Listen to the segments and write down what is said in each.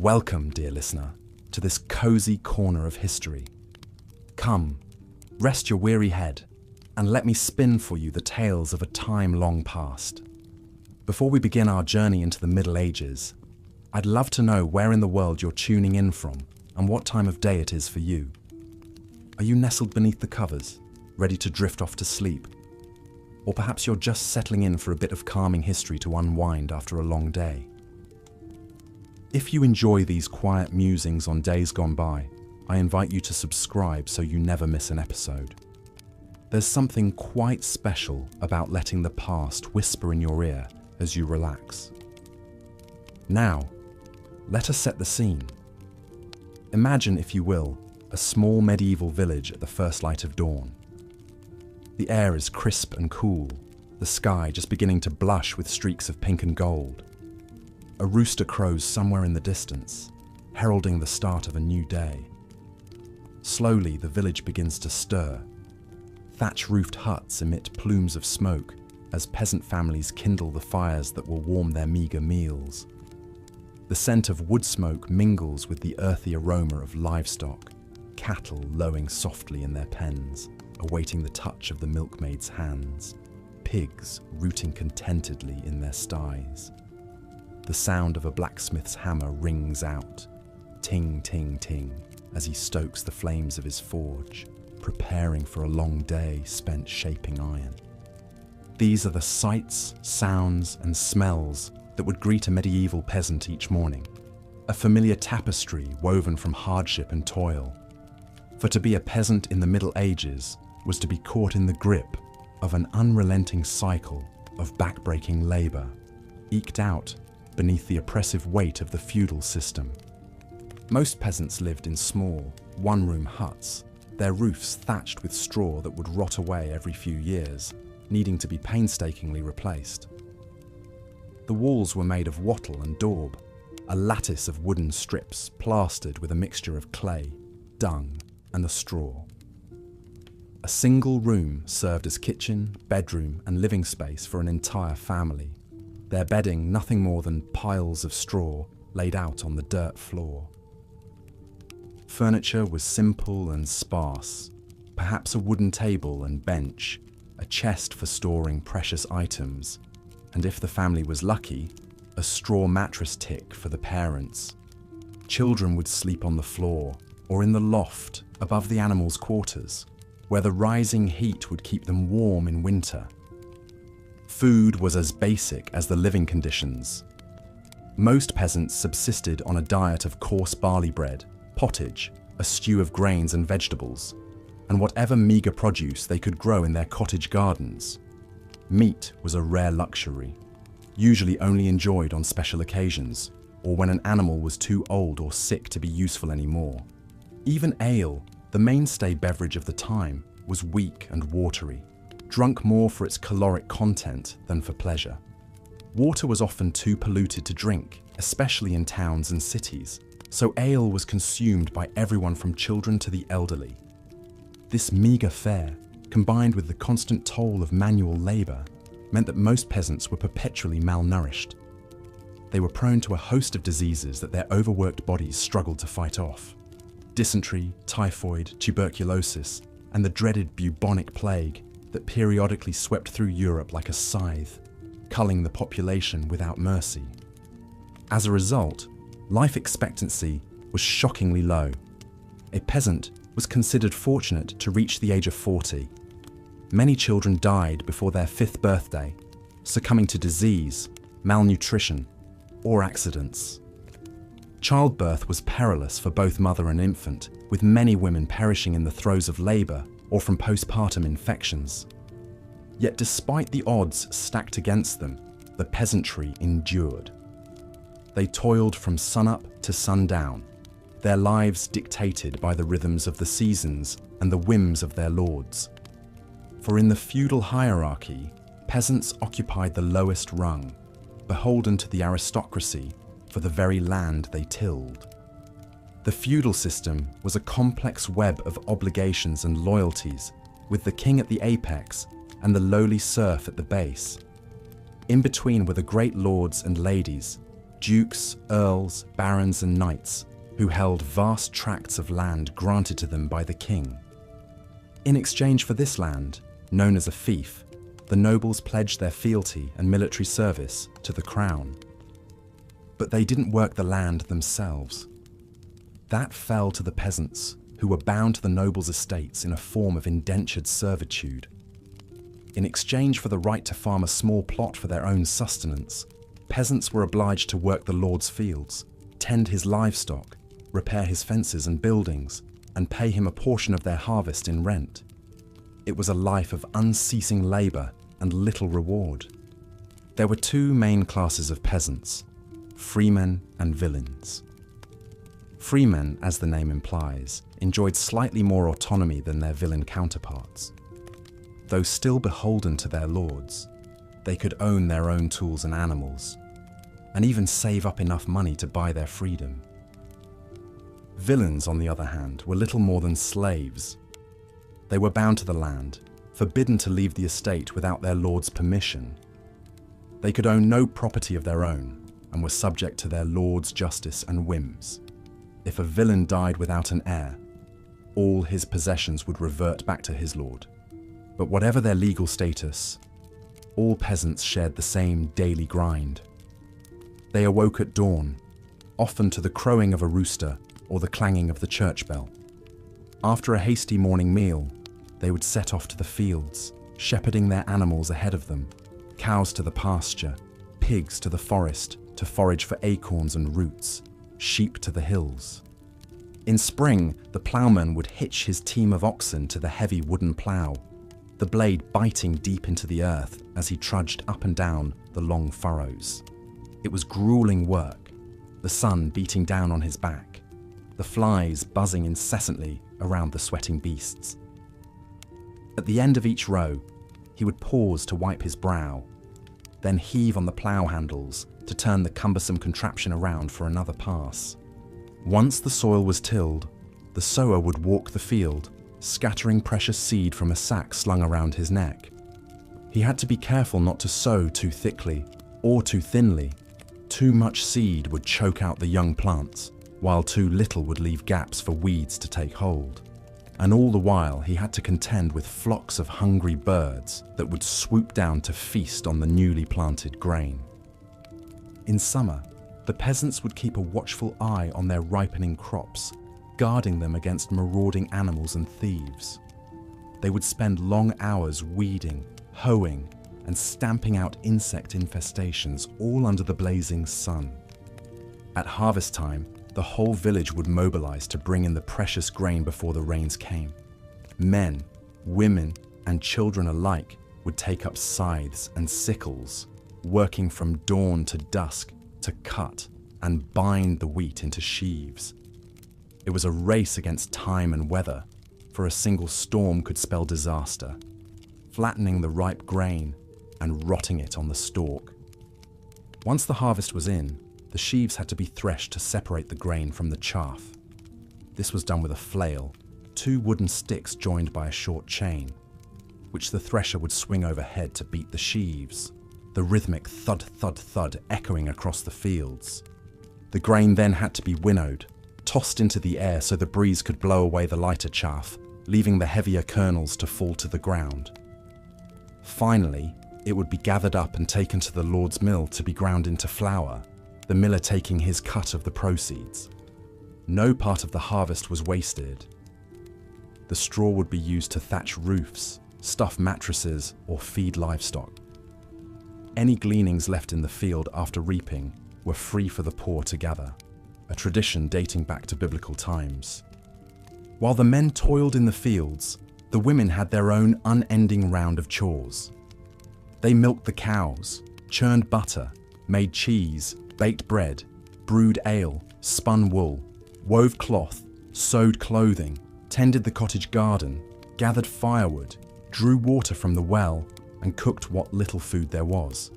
Welcome, dear listener, to this cozy corner of history. Come, rest your weary head, and let me spin for you the tales of a time long past. Before we begin our journey into the Middle Ages, I'd love to know where in the world you're tuning in from and what time of day it is for you. Are you nestled beneath the covers, ready to drift off to sleep? Or perhaps you're just settling in for a bit of calming history to unwind after a long day. If you enjoy these quiet musings on days gone by, I invite you to subscribe so you never miss an episode. There's something quite special about letting the past whisper in your ear as you relax. Now, let us set the scene. Imagine, if you will, a small medieval village at the first light of dawn. The air is crisp and cool, the sky just beginning to blush with streaks of pink and gold. A rooster crows somewhere in the distance, heralding the start of a new day. Slowly, the village begins to stir. Thatch-roofed huts emit plumes of smoke as peasant families kindle the fires that will warm their meagre meals. The scent of wood smoke mingles with the earthy aroma of livestock, cattle lowing softly in their pens, awaiting the touch of the milkmaid's hands, pigs rooting contentedly in their sties. The sound of a blacksmith's hammer rings out, ting, ting, ting, as he stokes the flames of his forge, preparing for a long day spent shaping iron. These are the sights, sounds, and smells that would greet a medieval peasant each morning, a familiar tapestry woven from hardship and toil. For to be a peasant in the Middle Ages was to be caught in the grip of an unrelenting cycle of backbreaking labour, eked out beneath the oppressive weight of the feudal system. Most peasants lived in small, one-room huts, their roofs thatched with straw that would rot away every few years, needing to be painstakingly replaced. The walls were made of wattle and daub, a lattice of wooden strips plastered with a mixture of clay, dung, and the straw. A single room served as kitchen, bedroom, and living space for an entire family, their bedding nothing more than piles of straw laid out on the dirt floor. Furniture was simple and sparse, perhaps a wooden table and bench, a chest for storing precious items, and if the family was lucky, a straw mattress tick for the parents. Children would sleep on the floor or in the loft above the animals' quarters, where the rising heat would keep them warm in winter. Food was as basic as the living conditions. Most peasants subsisted on a diet of coarse barley bread, pottage, a stew of grains and vegetables, and whatever meagre produce they could grow in their cottage gardens. Meat was a rare luxury, usually only enjoyed on special occasions, or when an animal was too old or sick to be useful anymore. Even ale, the mainstay beverage of the time, was weak and watery, drunk more for its caloric content than for pleasure. Water was often too polluted to drink, especially in towns and cities, so ale was consumed by everyone from children to the elderly. This meagre fare, combined with the constant toll of manual labour, meant that most peasants were perpetually malnourished. They were prone to a host of diseases that their overworked bodies struggled to fight off. Dysentery, typhoid, tuberculosis, and the dreaded bubonic plague that periodically swept through Europe like a scythe, culling the population without mercy. As a result, life expectancy was shockingly low. A peasant was considered fortunate to reach the age of 40. Many children died before their 5th birthday, succumbing to disease, malnutrition, or accidents. Childbirth was perilous for both mother and infant, with many women perishing in the throes of labour or from postpartum infections. Yet despite the odds stacked against them, the peasantry endured. They toiled from sunup to sundown, their lives dictated by the rhythms of the seasons and the whims of their lords. For in the feudal hierarchy, peasants occupied the lowest rung, beholden to the aristocracy for the very land they tilled. The feudal system was a complex web of obligations and loyalties, with the king at the apex and the lowly serf at the base. In between were the great lords and ladies, dukes, earls, barons and knights who held vast tracts of land granted to them by the king. In exchange for this land, known as a fief, the nobles pledged their fealty and military service to the crown. But they didn't work the land themselves. That fell to the peasants, who were bound to the nobles' estates in a form of indentured servitude. In exchange for the right to farm a small plot for their own sustenance, peasants were obliged to work the lord's fields, tend his livestock, repair his fences and buildings, and pay him a portion of their harvest in rent. It was a life of unceasing labour and little reward. There were two main classes of peasants: freemen and villeins. Freemen, as the name implies, enjoyed slightly more autonomy than their villain counterparts. Though still beholden to their lords, they could own their own tools and animals, and even save up enough money to buy their freedom. Villains, on the other hand, were little more than slaves. They were bound to the land, forbidden to leave the estate without their lord's permission. They could own no property of their own, and were subject to their lord's justice and whims. If a villain died without an heir, all his possessions would revert back to his lord. But whatever their legal status, all peasants shared the same daily grind. They awoke at dawn, often to the crowing of a rooster or the clanging of the church bell. After a hasty morning meal, they would set off to the fields, shepherding their animals ahead of them, cows to the pasture, pigs to the forest to forage for acorns and roots, sheep to the hills. In spring, the ploughman would hitch his team of oxen to the heavy wooden plough, the blade biting deep into the earth as he trudged up and down the long furrows. It was grueling work, the sun beating down on his back, the flies buzzing incessantly around the sweating beasts. At the end of each row, he would pause to wipe his brow, then heave on the plough handles to turn the cumbersome contraption around for another pass. Once the soil was tilled, the sower would walk the field, scattering precious seed from a sack slung around his neck. He had to be careful not to sow too thickly or too thinly. Too much seed would choke out the young plants, while too little would leave gaps for weeds to take hold. And all the while he had to contend with flocks of hungry birds that would swoop down to feast on the newly planted grain. In summer, the peasants would keep a watchful eye on their ripening crops, guarding them against marauding animals and thieves. They would spend long hours weeding, hoeing, and stamping out insect infestations all under the blazing sun. At harvest time, the whole village would mobilize to bring in the precious grain before the rains came. Men, women, and children alike would take up scythes and sickles, working from dawn to dusk to cut and bind the wheat into sheaves. It was a race against time and weather, for a single storm could spell disaster, flattening the ripe grain and rotting it on the stalk. Once the harvest was in, the sheaves had to be threshed to separate the grain from the chaff. This was done with a flail, two wooden sticks joined by a short chain, which the thresher would swing overhead to beat the sheaves, the rhythmic thud, thud, thud echoing across the fields. The grain then had to be winnowed, tossed into the air so the breeze could blow away the lighter chaff, leaving the heavier kernels to fall to the ground. Finally, it would be gathered up and taken to the Lord's mill to be ground into flour, the miller taking his cut of the proceeds. No part of the harvest was wasted. The straw would be used to thatch roofs, stuff mattresses, or feed livestock. Any gleanings left in the field after reaping were free for the poor to gather, a tradition dating back to biblical times. While the men toiled in the fields, the women had their own unending round of chores. They milked the cows, churned butter, made cheese, baked bread, brewed ale, spun wool, wove cloth, sewed clothing, tended the cottage garden, gathered firewood, drew water from the well, and cooked what little food there was.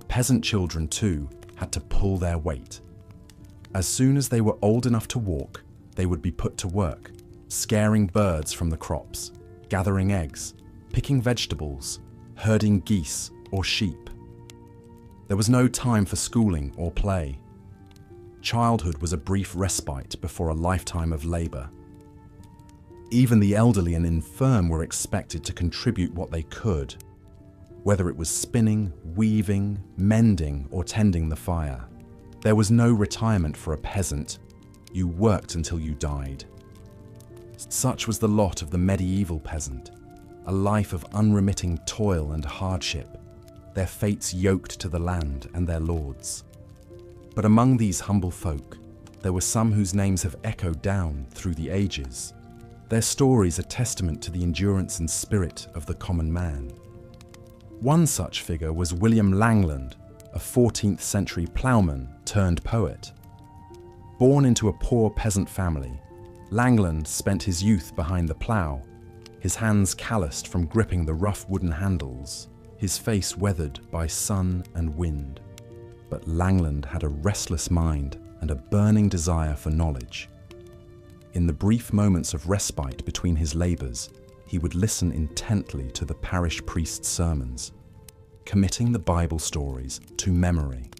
Peasant children, too, had to pull their weight. As soon as they were old enough to walk, they would be put to work, scaring birds from the crops, gathering eggs, picking vegetables, herding geese or sheep. There was no time for schooling or play. childhood was a brief respite before a lifetime of labor. Even the elderly and infirm were expected to contribute what they could, whether it was spinning, weaving, mending, or tending the fire. There was no retirement for a peasant. You worked until you died. Such was the lot of the medieval peasant, a life of unremitting toil and hardship, their fates yoked to the land and their lords. But among these humble folk, there were some whose names have echoed down through the ages. Their stories are testament to the endurance and spirit of the common man. One such figure was William Langland, a 14th century ploughman turned poet. Born into a poor peasant family, Langland spent his youth behind the plough, his hands calloused from gripping the rough wooden handles, his face weathered by sun and wind. But Langland had a restless mind and a burning desire for knowledge. In the brief moments of respite between his labours, he would listen intently to the parish priest's sermons, committing the Bible stories to memory.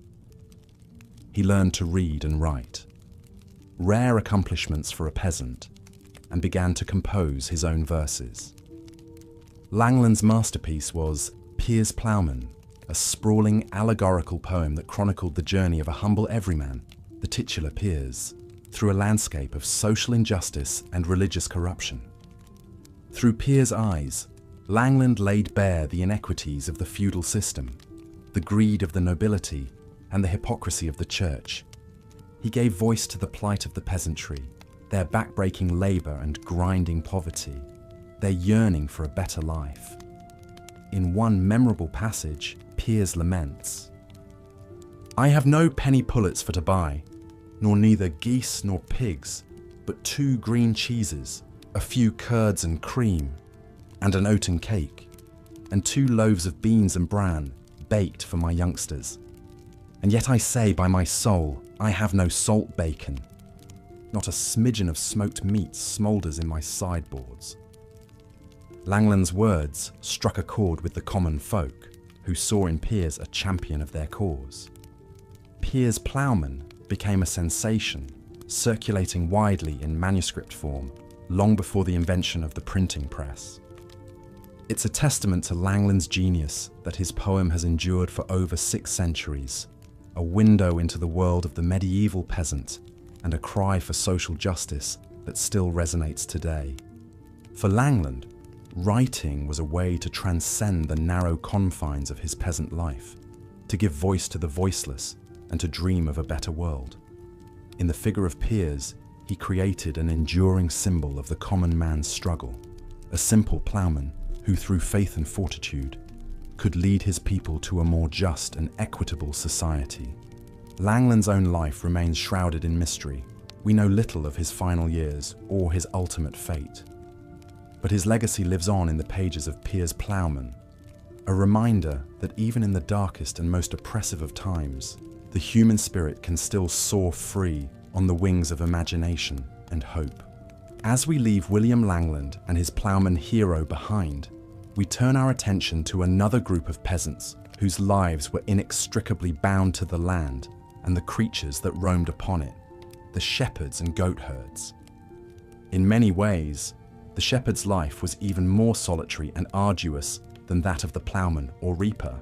He learned to read and write, rare accomplishments for a peasant, and began to compose his own verses. Langland's masterpiece was Piers Plowman, a sprawling allegorical poem that chronicled the journey of a humble everyman, the titular Piers, through a landscape of social injustice and religious corruption. Through Piers' eyes, Langland laid bare the inequities of the feudal system, the greed of the nobility, and the hypocrisy of the church. He gave voice to the plight of the peasantry, their backbreaking labour and grinding poverty, their yearning for a better life. In one memorable passage, Piers laments, "I have no penny pullets for to buy, nor neither geese nor pigs, but 2 green cheeses, a few curds and cream, and an oaten cake, and 2 loaves of beans and bran, baked for my youngsters. And yet I say by my soul, I have no salt bacon. Not a smidgen of smoked meat smoulders in my sideboards." Langland's words struck a chord with the common folk, who saw in Piers a champion of their cause. Piers Plowman became a sensation, circulating widely in manuscript form long before the invention of the printing press. It's a testament to Langland's genius that his poem has endured for over 6 centuries, a window into the world of the medieval peasant and a cry for social justice that still resonates today. For Langland, writing was a way to transcend the narrow confines of his peasant life, to give voice to the voiceless and to dream of a better world. In the figure of Piers, he created an enduring symbol of the common man's struggle, a simple ploughman who, through faith and fortitude, could lead his people to a more just and equitable society. Langland's own life remains shrouded in mystery. We know little of his final years or his ultimate fate. But his legacy lives on in the pages of Piers Plowman, a reminder that even in the darkest and most oppressive of times, the human spirit can still soar free on the wings of imagination and hope. As we leave William Langland and his ploughman hero behind, we turn our attention to another group of peasants whose lives were inextricably bound to the land and the creatures that roamed upon it, the shepherds and goat herds. In many ways, the shepherd's life was even more solitary and arduous than that of the ploughman or reaper.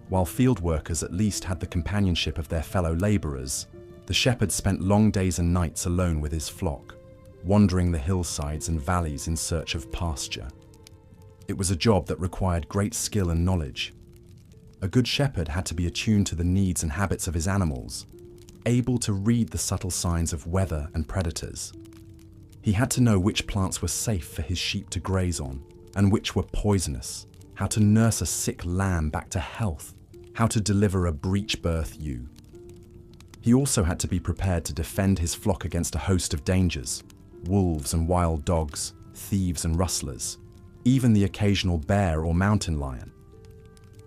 While field workers at least had the companionship of their fellow labourers, the shepherd spent long days and nights alone with his flock, wandering the hillsides and valleys in search of pasture. It was a job that required great skill and knowledge. A good shepherd had to be attuned to the needs and habits of his animals, able to read the subtle signs of weather and predators. He had to know which plants were safe for his sheep to graze on and which were poisonous, how to nurse a sick lamb back to health, how to deliver a breech birth ewe. He also had to be prepared to defend his flock against a host of dangers, wolves and wild dogs, thieves and rustlers, even the occasional bear or mountain lion.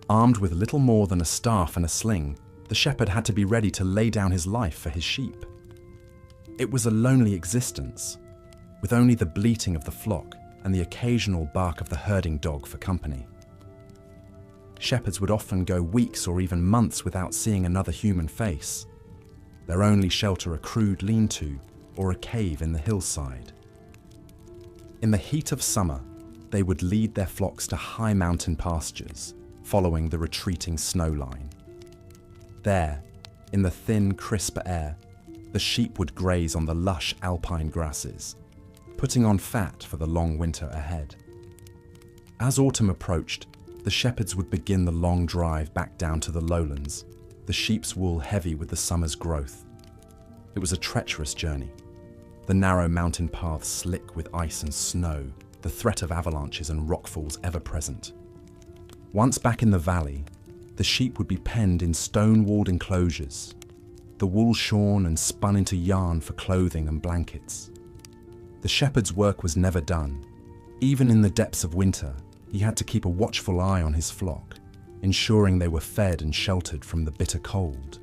Armed with little more than a staff and a sling, the shepherd had to be ready to lay down his life for his sheep. It was a lonely existence, with only the bleating of the flock and the occasional bark of the herding dog for company. Shepherds would often go weeks or even months without seeing another human face. their only shelter a crude lean-to or a cave in the hillside. In the heat of summer, they would lead their flocks to high mountain pastures, following the retreating snow line. There, in the thin, crisp air, the sheep would graze on the lush alpine grasses, putting on fat for the long winter ahead. As autumn approached, the shepherds would begin the long drive back down to the lowlands, the sheep's wool heavy with the summer's growth. It was a treacherous journey, the narrow mountain paths slick with ice and snow, the threat of avalanches and rockfalls ever present. Once back in the valley, the sheep would be penned in stone-walled enclosures, the wool shorn and spun into yarn for clothing and blankets. The shepherd's work was never done. Even in the depths of winter, he had to keep a watchful eye on his flock, ensuring they were fed and sheltered from the bitter cold.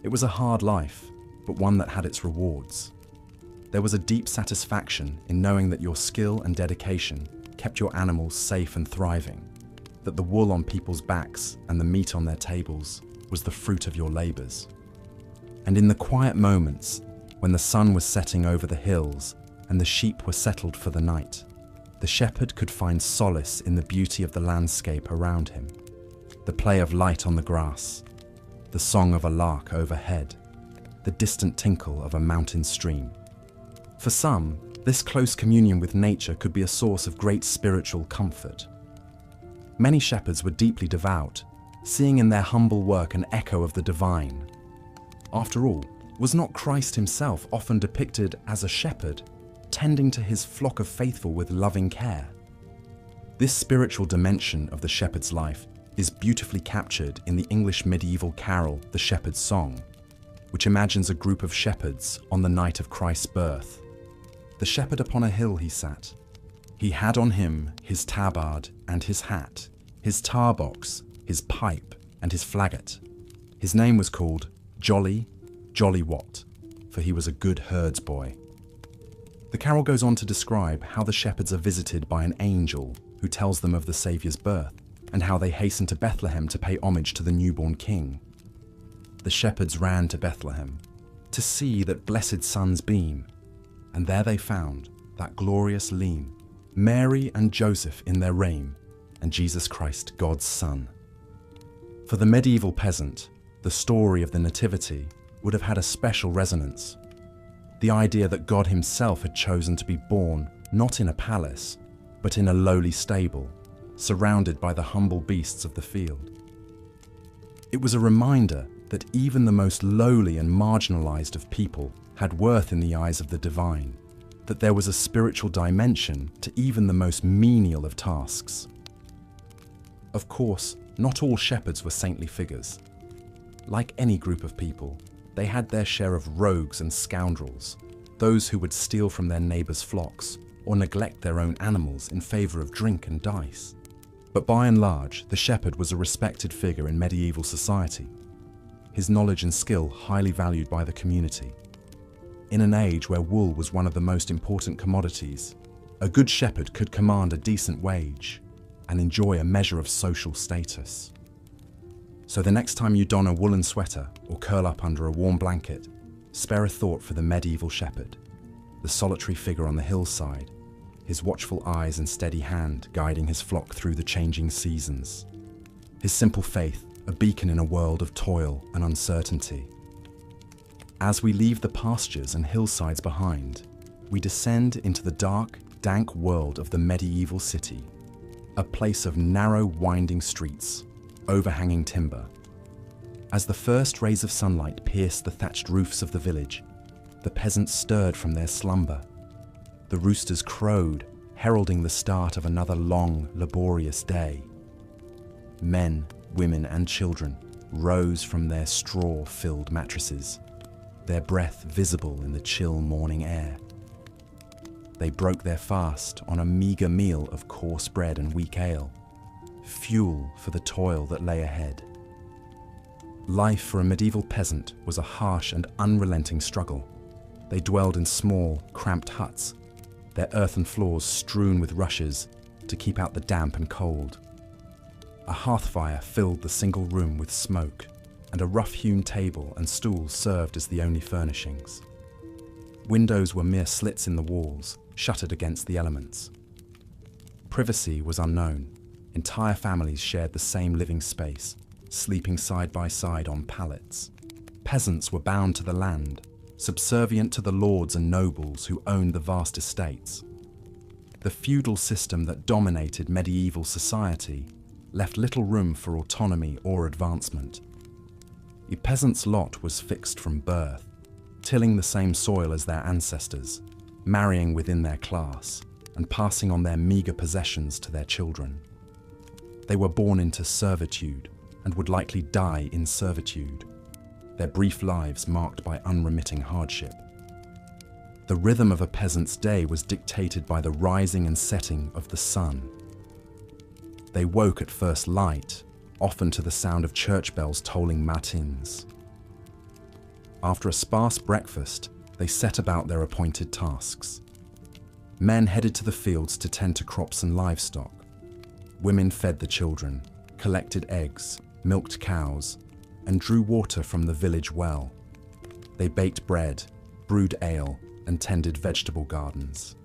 It was a hard life, but one that had its rewards. There was a deep satisfaction in knowing that your skill and dedication kept your animals safe and thriving, that the wool on people's backs and the meat on their tables was the fruit of your labours. And in the quiet moments, when the sun was setting over the hills and the sheep were settled for the night, the shepherd could find solace in the beauty of the landscape around him, the play of light on the grass, the song of a lark overhead, the distant tinkle of a mountain stream. For some, this close communion with nature could be a source of great spiritual comfort. Many shepherds were deeply devout, seeing in their humble work an echo of the divine. After all, was not Christ himself often depicted as a shepherd, tending to his flock of faithful with loving care? This spiritual dimension of the shepherd's life is beautifully captured in the English medieval carol, The Shepherd's Song, which imagines a group of shepherds on the night of Christ's birth. The shepherd upon a hill he sat. He had on him his tabard and his hat, his tar box, his pipe, and his flaget. His name was called Jolly Wat, for he was a good herds boy. The carol goes on to describe how the shepherds are visited by an angel who tells them of the Saviour's birth, and how they hasten to Bethlehem to pay homage to the newborn king. The shepherds ran to Bethlehem to see that blessed sun's beam, and there they found that glorious lean, Mary and Joseph in their reign, and Jesus Christ, God's Son. For the medieval peasant, the story of the Nativity would have had a special resonance. The idea that God himself had chosen to be born not in a palace, but in a lowly stable, surrounded by the humble beasts of the field. It was a reminder that even the most lowly and marginalized of people had worth in the eyes of the divine, that there was a spiritual dimension to even the most menial of tasks. Of course, not all shepherds were saintly figures. Like any group of people, they had their share of rogues and scoundrels, those who would steal from their neighbours' flocks or neglect their own animals in favour of drink and dice. But by and large, the shepherd was a respected figure in medieval society, his knowledge and skill highly valued by the community. In an age where wool was one of the most important commodities, a good shepherd could command a decent wage and enjoy a measure of social status. So the next time you don a woolen sweater or curl up under a warm blanket, spare a thought for the medieval shepherd, the solitary figure on the hillside, his watchful eyes and steady hand guiding his flock through the changing seasons. His simple faith, a beacon in a world of toil and uncertainty. As we leave the pastures and hillsides behind, we descend into the dark, dank world of the medieval city, a place of narrow, winding streets, overhanging timber. As the first rays of sunlight pierced the thatched roofs of the village, the peasants stirred from their slumber. The roosters crowed, heralding the start of another long, laborious day. Men, women, and children rose from their straw-filled mattresses, their breath visible in the chill morning air. They broke their fast on a meagre meal of coarse bread and weak ale, fuel for the toil that lay ahead. Life for a medieval peasant was a harsh and unrelenting struggle. They dwelled in small, cramped huts, their earthen floors strewn with rushes to keep out the damp and cold. A hearth fire filled the single room with smoke, and a rough-hewn table and stools served as the only furnishings. Windows were mere slits in the walls, shuttered against the elements. Privacy was unknown. Entire families shared the same living space, sleeping side by side on pallets. Peasants were bound to the land, subservient to the lords and nobles who owned the vast estates. The feudal system that dominated medieval society left little room for autonomy or advancement. A peasant's lot was fixed from birth, tilling the same soil as their ancestors, marrying within their class, and passing on their meagre possessions to their children. They were born into servitude and would likely die in servitude, their brief lives marked by unremitting hardship. The rhythm of a peasant's day was dictated by the rising and setting of the sun. They woke at first light, often to the sound of church bells tolling matins. After a sparse breakfast, they set about their appointed tasks. Men headed to the fields to tend to crops and livestock. Women fed the children, collected eggs, milked cows, and drew water from the village well. They baked bread, brewed ale, and tended vegetable gardens.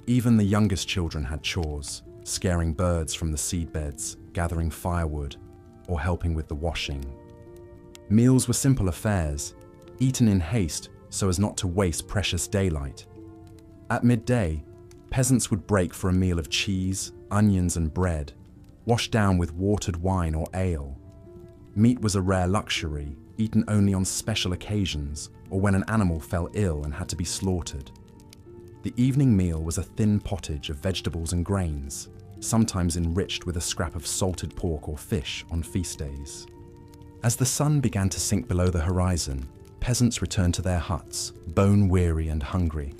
Even the youngest children had chores, scaring birds from the seedbeds, gathering firewood, or helping with the washing. Meals were simple affairs, eaten in haste so as not to waste precious daylight. At midday, peasants would break for a meal of cheese, onions, and bread, washed down with watered wine or ale. Meat was a rare luxury, eaten only on special occasions or when an animal fell ill and had to be slaughtered. The evening meal was a thin pottage of vegetables and grains, sometimes enriched with a scrap of salted pork or fish on feast days. As the sun began to sink below the horizon, peasants returned to their huts, bone-weary and hungry.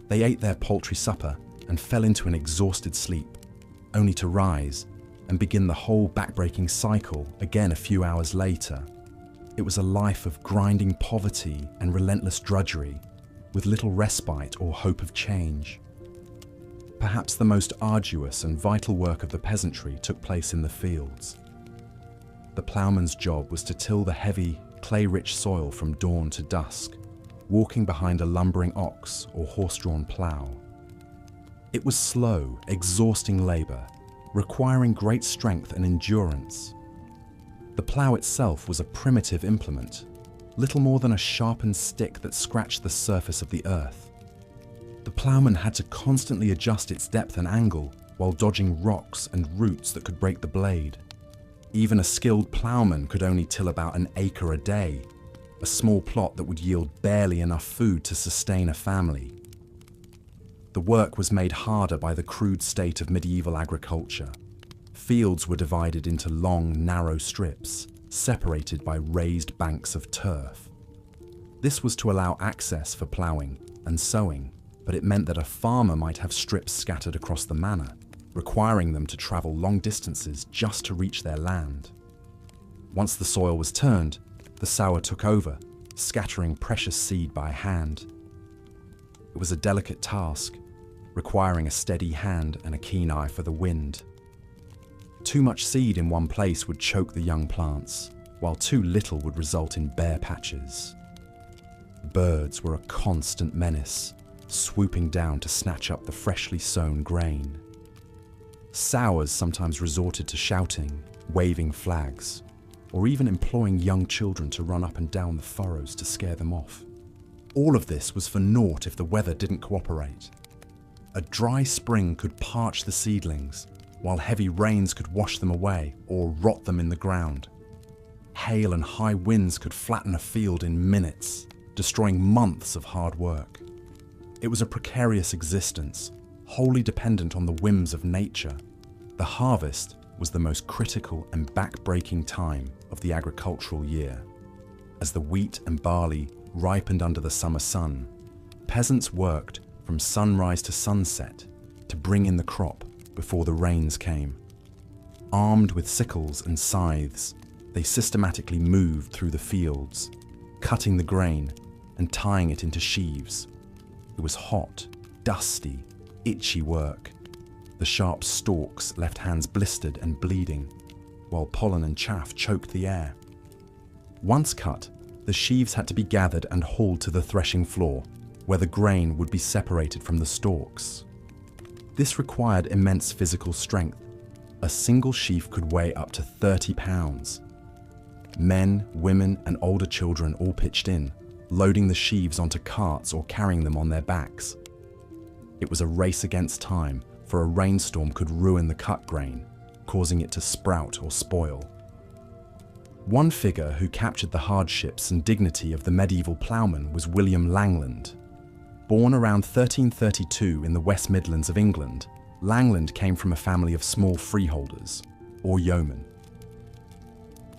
They ate their paltry supper and fell into an exhausted sleep, only to rise and begin the whole back-breaking cycle again a few hours later. It was a life of grinding poverty and relentless drudgery, with little respite or hope of change. Perhaps the most arduous and vital work of the peasantry took place in the fields. The ploughman's job was to till the heavy, clay-rich soil from dawn to dusk, walking behind a lumbering ox or horse-drawn plough. It was slow, exhausting labour, requiring great strength and endurance. The plough itself was a primitive implement, little more than a sharpened stick that scratched the surface of the earth. The ploughman had to constantly adjust its depth and angle while dodging rocks and roots that could break the blade. Even a skilled ploughman could only till about an acre a day, a small plot that would yield barely enough food to sustain a family. The work was made harder by the crude state of medieval agriculture. Fields were divided into long, narrow strips, separated by raised banks of turf. This was to allow access for ploughing and sowing, but it meant that a farmer might have strips scattered across the manor, requiring them to travel long distances just to reach their land. Once the soil was turned, the sower took over, scattering precious seed by hand. It was a delicate task, requiring a steady hand and a keen eye for the wind. Too much seed in one place would choke the young plants, while too little would result in bare patches. Birds were a constant menace, swooping down to snatch up the freshly sown grain. Sowers sometimes resorted to shouting, waving flags, or even employing young children to run up and down the furrows to scare them off. All of this was for naught if the weather didn't cooperate. A dry spring could parch the seedlings, while heavy rains could wash them away or rot them in the ground. Hail and high winds could flatten a field in minutes, destroying months of hard work. It was a precarious existence, wholly dependent on the whims of nature. The harvest was the most critical and back-breaking time of the agricultural year. As the wheat and barley ripened under the summer sun, peasants worked from sunrise to sunset to bring in the crop before the rains came. Armed with sickles and scythes, they systematically moved through the fields, cutting the grain and tying it into sheaves. It was hot, dusty, itchy work. The sharp stalks left hands blistered and bleeding, while pollen and chaff choked the air. Once cut, the sheaves had to be gathered and hauled to the threshing floor, where the grain would be separated from the stalks. This required immense physical strength. A single sheaf could weigh up to 30 pounds. Men, women, and older children all pitched in, loading the sheaves onto carts or carrying them on their backs. It was a race against time, for a rainstorm could ruin the cut grain, causing it to sprout or spoil. One figure who captured the hardships and dignity of the medieval ploughman was William Langland. Born around 1332 in the West Midlands of England, Langland came from a family of small freeholders, or yeomen.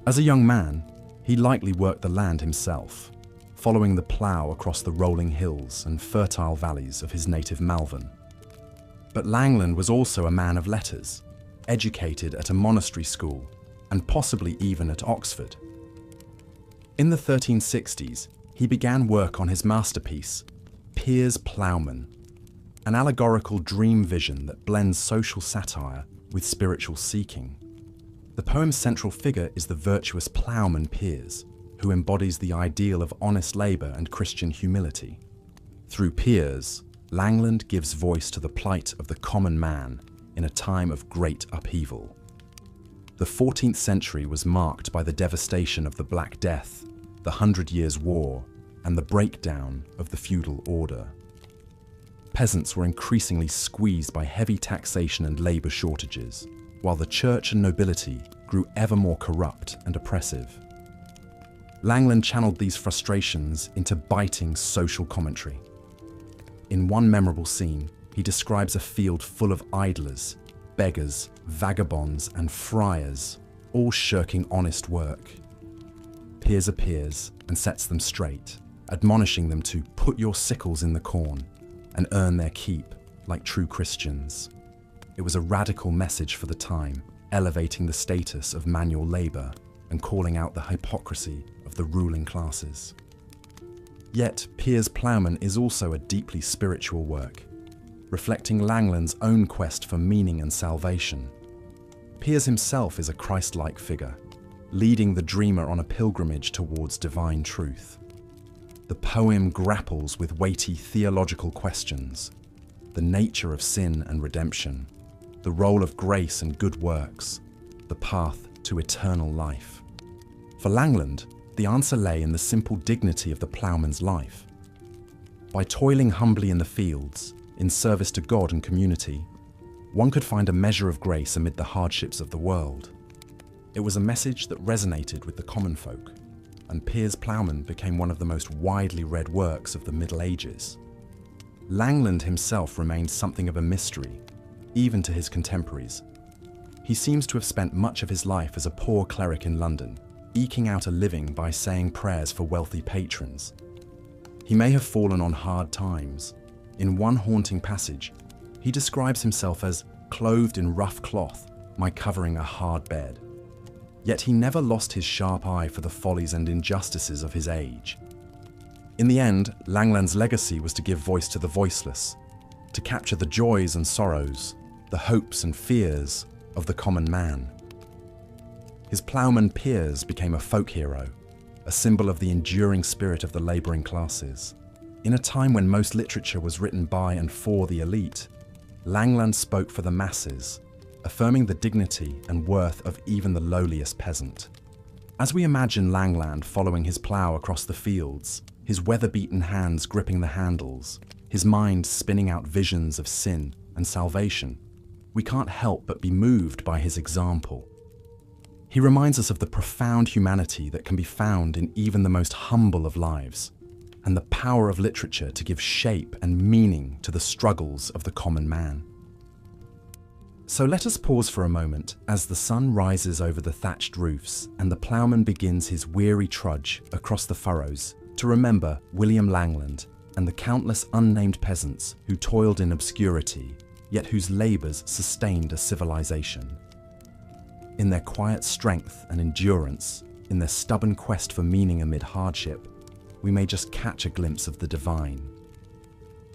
As a young man, he likely worked the land himself, following the plough across the rolling hills and fertile valleys of his native Malvern. But Langland was also a man of letters, educated at a monastery school and possibly even at Oxford. In the 1360s, he began work on his masterpiece, Piers Plowman, an allegorical dream vision that blends social satire with spiritual seeking. The poem's central figure is the virtuous ploughman Piers, who embodies the ideal of honest labour and Christian humility. Through Piers, Langland gives voice to the plight of the common man in a time of great upheaval. The 14th century was marked by the devastation of the Black Death, the 100 Years' War, and the breakdown of the feudal order. Peasants were increasingly squeezed by heavy taxation and labour shortages, while the church and nobility grew ever more corrupt and oppressive. Langland channeled these frustrations into biting social commentary. In one memorable scene, he describes a field full of idlers, beggars, vagabonds, and friars, all shirking honest work. Piers appears and sets them straight, admonishing them to put your sickles in the corn and earn their keep like true Christians. It was a radical message for the time, elevating the status of manual labour and calling out the hypocrisy of the ruling classes. Yet, Piers Plowman is also a deeply spiritual work, reflecting Langland's own quest for meaning and salvation. Piers himself is a Christ-like figure, leading the dreamer on a pilgrimage towards divine truth. The poem grapples with weighty theological questions, the nature of sin and redemption, the role of grace and good works, the path to eternal life. For Langland, the answer lay in the simple dignity of the ploughman's life. By toiling humbly in the fields, in service to God and community, one could find a measure of grace amid the hardships of the world. It was a message that resonated with the common folk, and Piers Plowman became one of the most widely read works of the Middle Ages. Langland himself remained something of a mystery, even to his contemporaries. He seems to have spent much of his life as a poor cleric in London, eking out a living by saying prayers for wealthy patrons. He may have fallen on hard times. In one haunting passage, he describes himself as clothed in rough cloth, my covering a hard bed. Yet he never lost his sharp eye for the follies and injustices of his age. In the end, Langland's legacy was to give voice to the voiceless, to capture the joys and sorrows, the hopes and fears of the common man. His ploughman Piers became a folk hero, a symbol of the enduring spirit of the labouring classes. In a time when most literature was written by and for the elite, Langland spoke for the masses, affirming the dignity and worth of even the lowliest peasant. As we imagine Langland following his plough across the fields, his weather-beaten hands gripping the handles, his mind spinning out visions of sin and salvation, we can't help but be moved by his example. He reminds us of the profound humanity that can be found in even the most humble of lives, and the power of literature to give shape and meaning to the struggles of the common man. So let us pause for a moment as the sun rises over the thatched roofs and the ploughman begins his weary trudge across the furrows to remember William Langland and the countless unnamed peasants who toiled in obscurity, yet whose labours sustained a civilization. In their quiet strength and endurance, in their stubborn quest for meaning amid hardship, we may just catch a glimpse of the divine.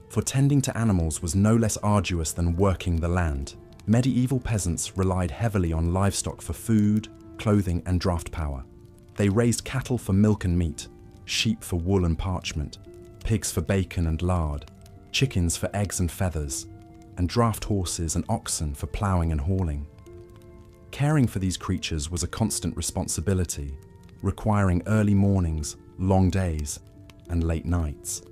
For tending to animals was no less arduous than working the land. Medieval peasants relied heavily on livestock for food, clothing, and draft power. They raised cattle for milk and meat, sheep for wool and parchment, pigs for bacon and lard, chickens for eggs and feathers, and draft horses and oxen for ploughing and hauling. Caring for these creatures was a constant responsibility, requiring early mornings, long days, and late nights.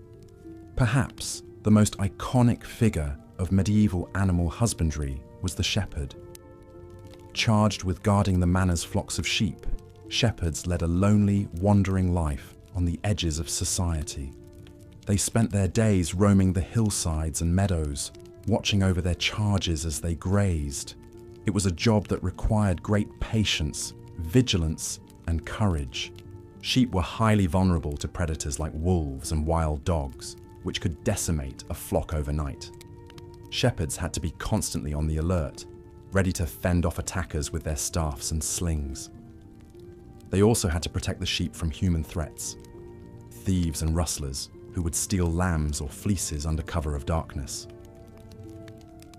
Perhaps the most iconic figure of medieval animal husbandry was the shepherd. Charged with guarding the manor's flocks of sheep, shepherds led a lonely, wandering life on the edges of society. They spent their days roaming the hillsides and meadows, watching over their charges as they grazed. It was a job that required great patience, vigilance, and courage. Sheep were highly vulnerable to predators like wolves and wild dogs, which could decimate a flock overnight. Shepherds had to be constantly on the alert, ready to fend off attackers with their staffs and slings. They also had to protect the sheep from human threats, thieves and rustlers who would steal lambs or fleeces under cover of darkness.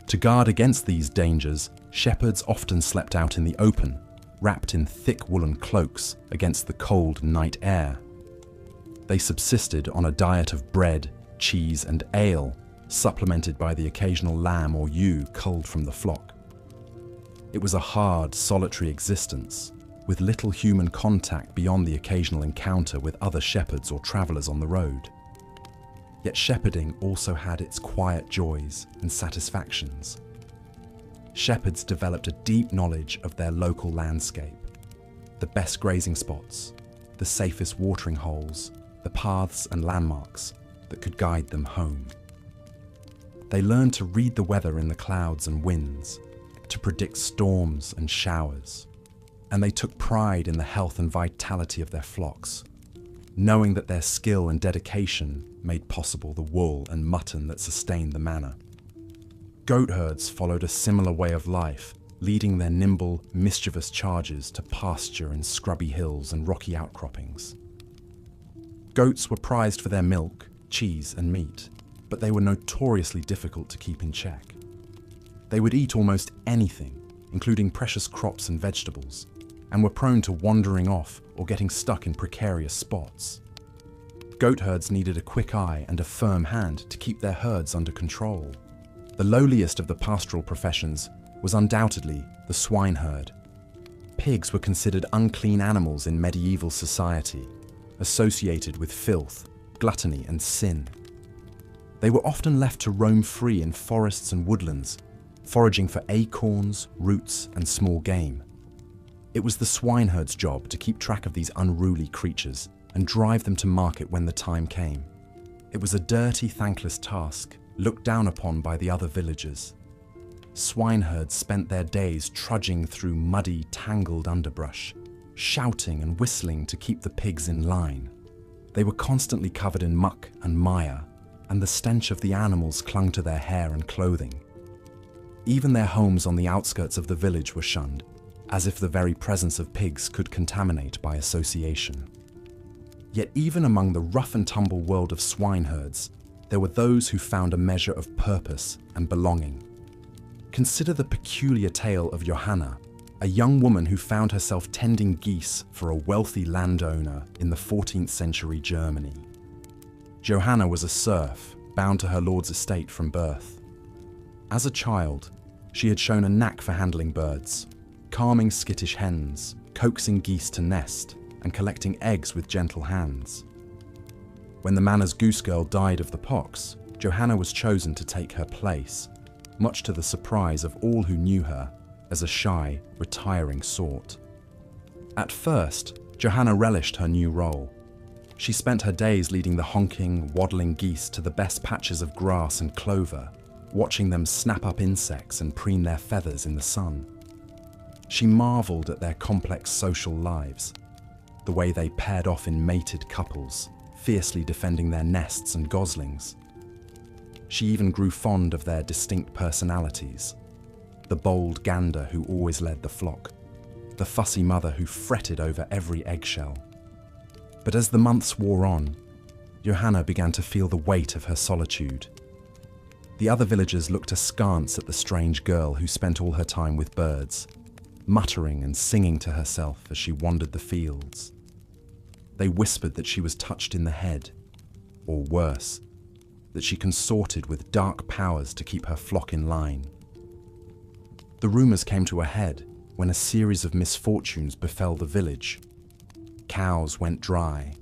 To guard against these dangers, shepherds often slept out in the open, wrapped in thick woolen cloaks against the cold night air. They subsisted on a diet of bread, cheese, and ale, supplemented by the occasional lamb or ewe culled from the flock. It was a hard, solitary existence, with little human contact beyond the occasional encounter with other shepherds or travellers on the road. Yet shepherding also had its quiet joys and satisfactions. Shepherds developed a deep knowledge of their local landscape, the best grazing spots, the safest watering holes, the paths and landmarks that could guide them home. They learned to read the weather in the clouds and winds, to predict storms and showers, and they took pride in the health and vitality of their flocks, knowing that their skill and dedication made possible the wool and mutton that sustained the manor. Goat herds followed a similar way of life, leading their nimble, mischievous charges to pasture in scrubby hills and rocky outcroppings. Goats were prized for their milk, cheese, and meat, but they were notoriously difficult to keep in check. They would eat almost anything, including precious crops and vegetables, and were prone to wandering off or getting stuck in precarious spots. Goat herds needed a quick eye and a firm hand to keep their herds under control. The lowliest of the pastoral professions was undoubtedly the swineherd. Pigs were considered unclean animals in medieval society, associated with filth, gluttony, and sin. They were often left to roam free in forests and woodlands, foraging for acorns, roots, and small game. It was the swineherd's job to keep track of these unruly creatures and drive them to market when the time came. It was a dirty, thankless task, looked down upon by the other villagers. Swineherds spent their days trudging through muddy, tangled underbrush, shouting and whistling to keep the pigs in line. They were constantly covered in muck and mire, and the stench of the animals clung to their hair and clothing. Even their homes on the outskirts of the village were shunned, as if the very presence of pigs could contaminate by association. Yet even among the rough and tumble world of swineherds, there were those who found a measure of purpose and belonging. Consider the peculiar tale of Johanna, a young woman who found herself tending geese for a wealthy landowner in the 14th century Germany. Johanna was a serf, bound to her lord's estate from birth. As a child, she had shown a knack for handling birds, calming skittish hens, coaxing geese to nest, and collecting eggs with gentle hands. When the manor's goose girl died of the pox, Johanna was chosen to take her place, much to the surprise of all who knew her as a shy, retiring sort. At first, Johanna relished her new role. She spent her days leading the honking, waddling geese to the best patches of grass and clover, watching them snap up insects and preen their feathers in the sun. She marveled at their complex social lives, the way they paired off in mated couples, fiercely defending their nests and goslings. She even grew fond of their distinct personalities, the bold gander who always led the flock, the fussy mother who fretted over every eggshell. But as the months wore on, Johanna began to feel the weight of her solitude. The other villagers looked askance at the strange girl who spent all her time with birds, muttering and singing to herself as she wandered the fields. They whispered that she was touched in the head, or worse, that she consorted with dark powers to keep her flock in line. The rumors came to a head when a series of misfortunes befell the village. Cows went dry,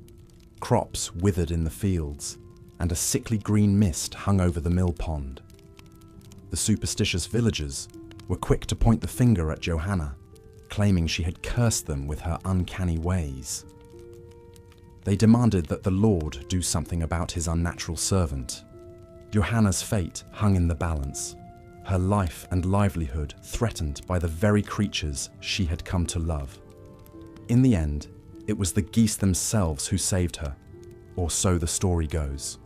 crops withered in the fields, and a sickly green mist hung over the mill pond. The superstitious villagers were quick to point the finger at Johanna, claiming she had cursed them with her uncanny ways. They demanded that the Lord do something about his unnatural servant. Johanna's fate hung in the balance, her life and livelihood threatened by the very creatures she had come to love. In the end, it was the geese themselves who saved her, or so the story goes.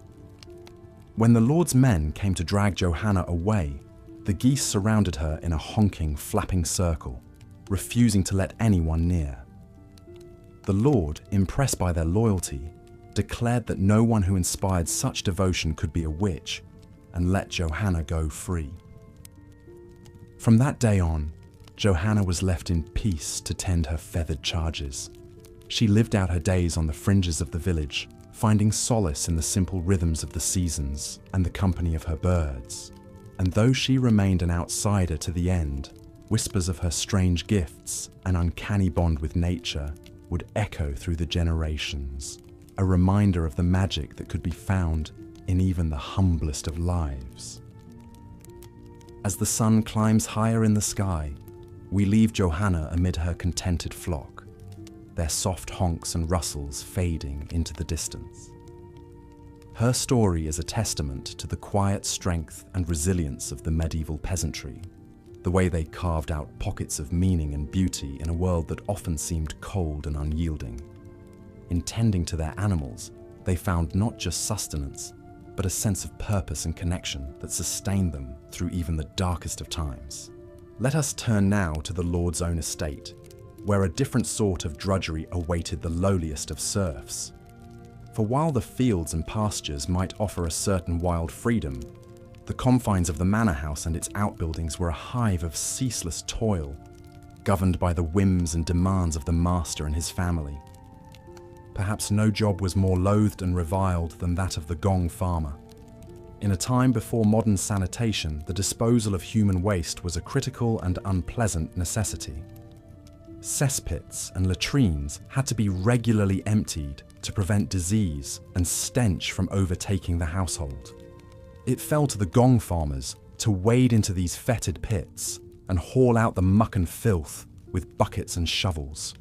When the Lord's men came to drag Johanna away, the geese surrounded her in a honking, flapping circle, refusing to let anyone near. The Lord, impressed by their loyalty, declared that no one who inspired such devotion could be a witch, and let Johanna go free. From that day on, Johanna was left in peace to tend her feathered charges. She lived out her days on the fringes of the village, finding solace in the simple rhythms of the seasons and the company of her birds. And though she remained an outsider to the end, whispers of her strange gifts and uncanny bond with nature would echo through the generations, a reminder of the magic that could be found in even the humblest of lives. As the sun climbs higher in the sky, we leave Johanna amid her contented flock, their soft honks and rustles fading into the distance. Her story is a testament to the quiet strength and resilience of the medieval peasantry, the way they carved out pockets of meaning and beauty in a world that often seemed cold and unyielding. In tending to their animals, they found not just sustenance, but a sense of purpose and connection that sustained them through even the darkest of times. Let us turn now to the Lord's own estate, where a different sort of drudgery awaited the lowliest of serfs. For while the fields and pastures might offer a certain wild freedom, the confines of the manor house and its outbuildings were a hive of ceaseless toil, governed by the whims and demands of the master and his family. Perhaps no job was more loathed and reviled than that of the gong farmer. In a time before modern sanitation, the disposal of human waste was a critical and unpleasant necessity. Cesspits and latrines had to be regularly emptied to prevent disease and stench from overtaking the household. It fell to the gong farmers to wade into these fetid pits and haul out the muck and filth with buckets and shovels.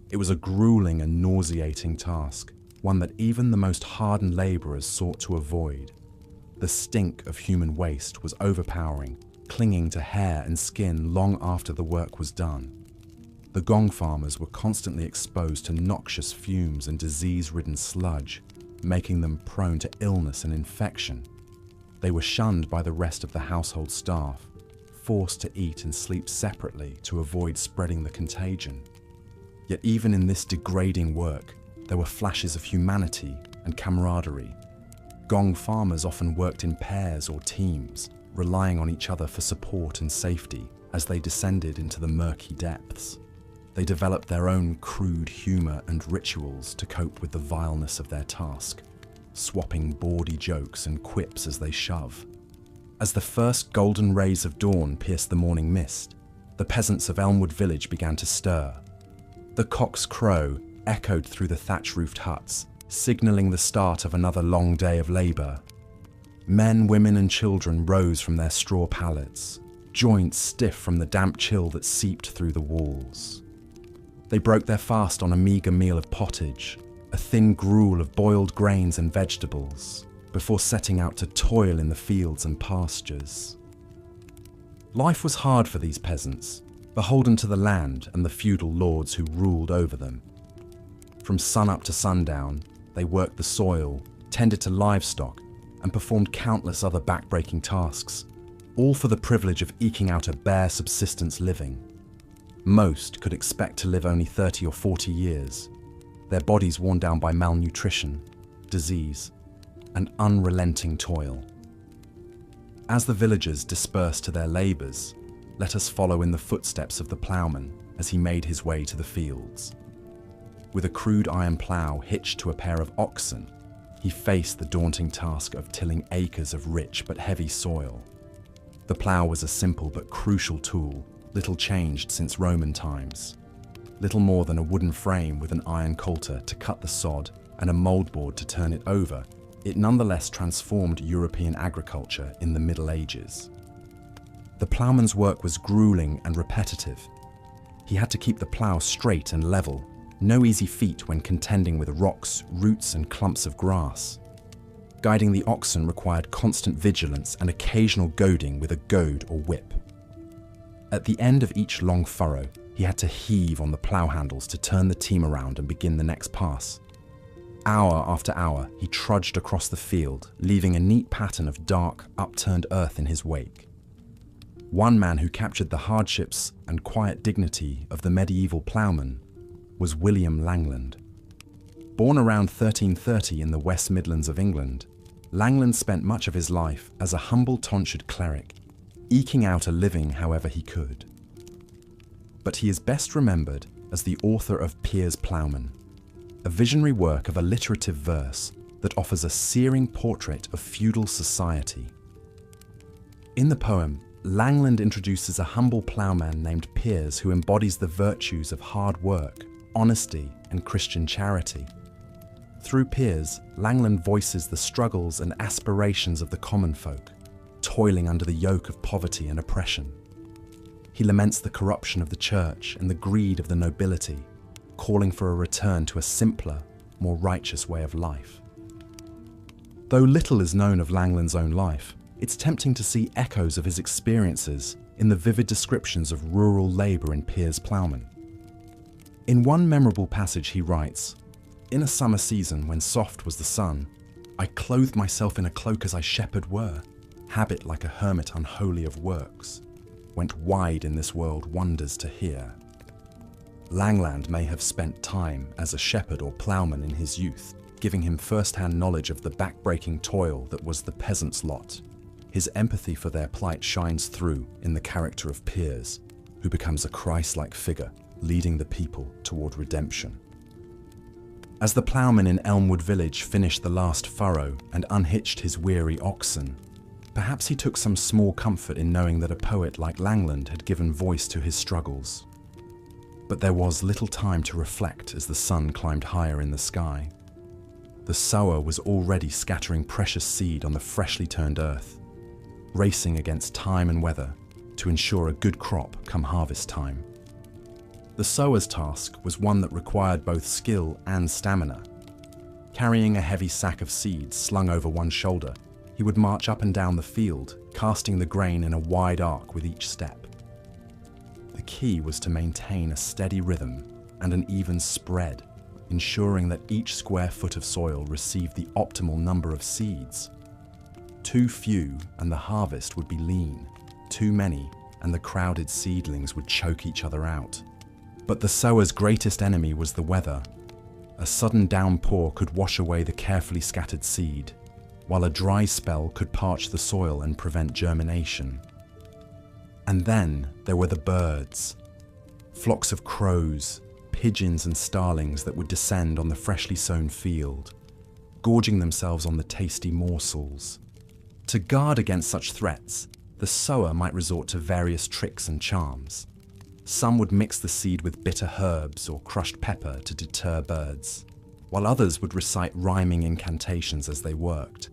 It was a grueling and nauseating task, one that even the most hardened labourers sought to avoid. The stink of human waste was overpowering, clinging to hair and skin long after the work was done. The gong farmers were constantly exposed to noxious fumes and disease-ridden sludge, making them prone to illness and infection. They were shunned by the rest of the household staff, forced to eat and sleep separately to avoid spreading the contagion. Yet even in this degrading work, there were flashes of humanity and camaraderie. Gong farmers often worked in pairs or teams, relying on each other for support and safety as they descended into the murky depths. They developed their own crude humour and rituals to cope with the vileness of their task, swapping bawdy jokes and quips as they shove. As the first golden rays of dawn pierced the morning mist, the peasants of Elmwood village began to stir. The cock's crow echoed through the thatch-roofed huts, signalling the start of another long day of labour. Men, women and children rose from their straw pallets, joints stiff from the damp chill that seeped through the walls. They broke their fast on a meagre meal of pottage, a thin gruel of boiled grains and vegetables, before setting out to toil in the fields and pastures. Life was hard for these peasants, beholden to the land and the feudal lords who ruled over them. From sunup to sundown, they worked the soil, tended to livestock, and performed countless other back-breaking tasks, all for the privilege of eking out a bare subsistence living. Most could expect to live only 30 or 40 years, their bodies worn down by malnutrition, disease, and unrelenting toil. As the villagers dispersed to their labours, let us follow in the footsteps of the ploughman as he made his way to the fields. With a crude iron plough hitched to a pair of oxen, he faced the daunting task of tilling acres of rich but heavy soil. The plough was a simple but crucial tool, little changed since Roman times. Little more than a wooden frame with an iron coulter to cut the sod and a mouldboard to turn it over, it nonetheless transformed European agriculture in the Middle Ages. The ploughman's work was grueling and repetitive. He had to keep the plough straight and level, no easy feat when contending with rocks, roots and clumps of grass. Guiding the oxen required constant vigilance and occasional goading with a goad or whip. At the end of each long furrow, he had to heave on the plough handles to turn the team around and begin the next pass. Hour after hour, he trudged across the field, leaving a neat pattern of dark, upturned earth in his wake. One man who captured the hardships and quiet dignity of the medieval ploughman was William Langland. Born around 1330 in the West Midlands of England, Langland spent much of his life as a humble tonsured cleric, eking out a living however he could. But he is best remembered as the author of Piers Plowman, a visionary work of alliterative verse that offers a searing portrait of feudal society. In the poem, Langland introduces a humble ploughman named Piers who embodies the virtues of hard work, honesty, and Christian charity. Through Piers, Langland voices the struggles and aspirations of the common folk, toiling under the yoke of poverty and oppression. He laments the corruption of the church and the greed of the nobility, calling for a return to a simpler, more righteous way of life. Though little is known of Langland's own life, it's tempting to see echoes of his experiences in the vivid descriptions of rural labour in Piers Plowman. In one memorable passage he writes, "In a summer season when soft was the sun, I clothed myself in a cloak as I shepherd were, habit like a hermit unholy of works, went wide in this world wonders to hear." Langland may have spent time as a shepherd or ploughman in his youth, giving him first-hand knowledge of the back-breaking toil that was the peasant's lot. His empathy for their plight shines through in the character of Piers, who becomes a Christ-like figure, leading the people toward redemption. As the ploughman in Elmwood village finished the last furrow and unhitched his weary oxen, perhaps he took some small comfort in knowing that a poet like Langland had given voice to his struggles. But there was little time to reflect as the sun climbed higher in the sky. The sower was already scattering precious seed on the freshly turned earth, racing against time and weather to ensure a good crop come harvest time. The sower's task was one that required both skill and stamina. Carrying a heavy sack of seeds slung over one shoulder, he would march up and down the field, casting the grain in a wide arc with each step. The key was to maintain a steady rhythm and an even spread, ensuring that each square foot of soil received the optimal number of seeds. Too few and the harvest would be lean, too many and the crowded seedlings would choke each other out. But the sower's greatest enemy was the weather. A sudden downpour could wash away the carefully scattered seed, while a dry spell could parch the soil and prevent germination. And then there were the birds. Flocks of crows, pigeons and starlings that would descend on the freshly sown field, gorging themselves on the tasty morsels. To guard against such threats, the sower might resort to various tricks and charms. Some would mix the seed with bitter herbs or crushed pepper to deter birds, while others would recite rhyming incantations as they worked,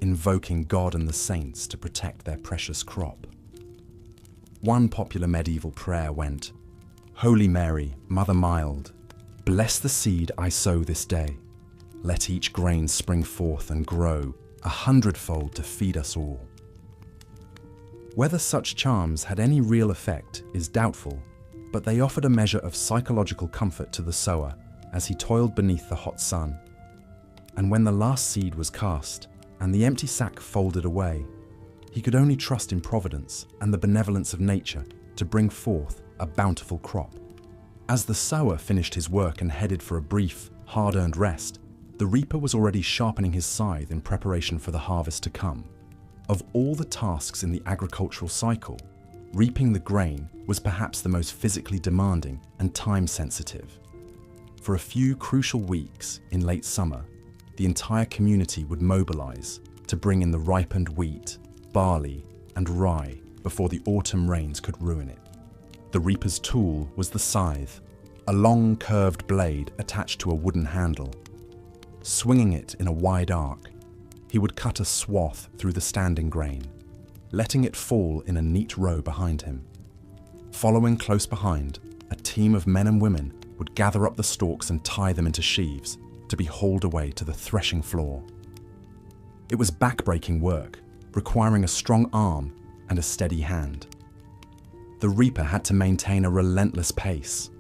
invoking God and the saints to protect their precious crop. One popular medieval prayer went, "Holy Mary, Mother mild, bless the seed I sow this day. Let each grain spring forth and grow 100-fold to feed us all." Whether such charms had any real effect is doubtful, but they offered a measure of psychological comfort to the sower as he toiled beneath the hot sun. And when the last seed was cast and the empty sack folded away, he could only trust in providence and the benevolence of nature to bring forth a bountiful crop. As the sower finished his work and headed for a brief, hard-earned rest, the reaper was already sharpening his scythe in preparation for the harvest to come. Of all the tasks in the agricultural cycle, reaping the grain was perhaps the most physically demanding and time-sensitive. For a few crucial weeks in late summer, the entire community would mobilize to bring in the ripened wheat, barley, and rye before the autumn rains could ruin it. The reaper's tool was the scythe, a long curved blade attached to a wooden handle. Swinging it in a wide arc, he would cut a swath through the standing grain, letting it fall in a neat row behind him. Following close behind, a team of men and women would gather up the stalks and tie them into sheaves to be hauled away to the threshing floor. It was back-breaking work, requiring a strong arm and a steady hand. The reaper had to maintain a relentless pace,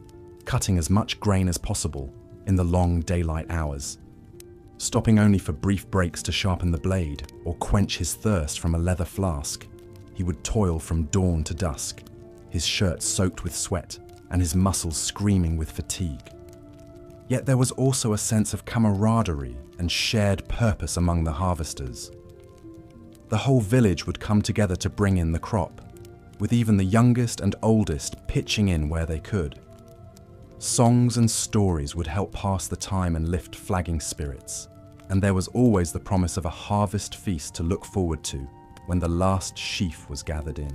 cutting as much grain as possible in the long daylight hours, stopping only for brief breaks to sharpen the blade or quench his thirst from a leather flask. He would toil from dawn to dusk, his shirt soaked with sweat and his muscles screaming with fatigue. Yet there was also a sense of camaraderie and shared purpose among the harvesters. The whole village would come together to bring in the crop, with even the youngest and oldest pitching in where they could. Songs and stories would help pass the time and lift flagging spirits, and there was always the promise of a harvest feast to look forward to when the last sheaf was gathered in.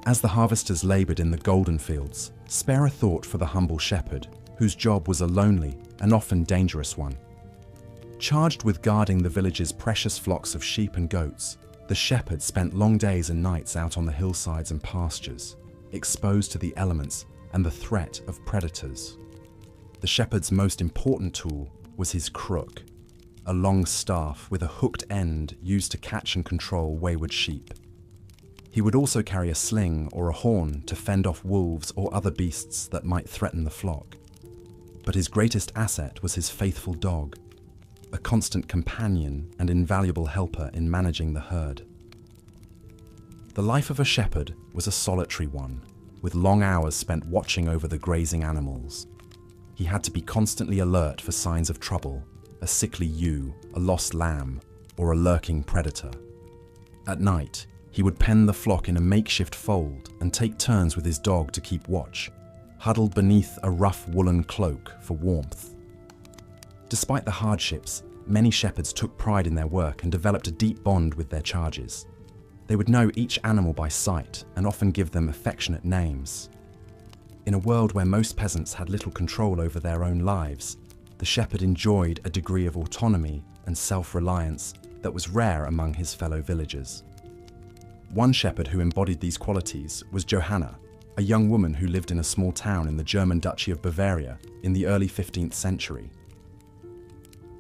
As the harvesters laboured in the golden fields, spare a thought for the humble shepherd, whose job was a lonely and often dangerous one. Charged with guarding the village's precious flocks of sheep and goats, the shepherd spent long days and nights out on the hillsides and pastures, exposed to the elements and the threat of predators. The shepherd's most important tool was his crook, a long staff with a hooked end used to catch and control wayward sheep. He would also carry a sling or a horn to fend off wolves or other beasts that might threaten the flock. But his greatest asset was his faithful dog, a constant companion and invaluable helper in managing the herd. The life of a shepherd was a solitary one, with long hours spent watching over the grazing animals. He had to be constantly alert for signs of trouble, a sickly ewe, a lost lamb, or a lurking predator. At night, he would pen the flock in a makeshift fold and take turns with his dog to keep watch, huddled beneath a rough woolen cloak for warmth. Despite the hardships, many shepherds took pride in their work and developed a deep bond with their charges. They would know each animal by sight and often give them affectionate names. In a world where most peasants had little control over their own lives, the shepherd enjoyed a degree of autonomy and self-reliance that was rare among his fellow villagers. One shepherd who embodied these qualities was Johanna, a young woman who lived in a small town in the German Duchy of Bavaria in the early 15th century.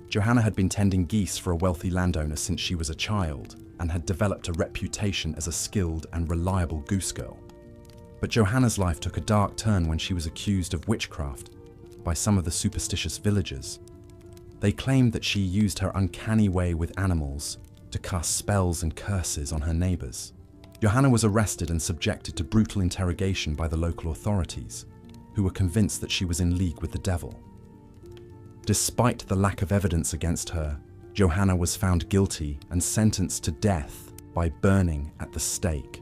Johanna had been tending geese for a wealthy landowner since she was a child and had developed a reputation as a skilled and reliable goose girl. But Johanna's life took a dark turn when she was accused of witchcraft by some of the superstitious villagers. They claimed that she used her uncanny way with animals to cast spells and curses on her neighbours. Johanna was arrested and subjected to brutal interrogation by the local authorities, who were convinced that she was in league with the devil. Despite the lack of evidence against her, Johanna was found guilty and sentenced to death by burning at the stake.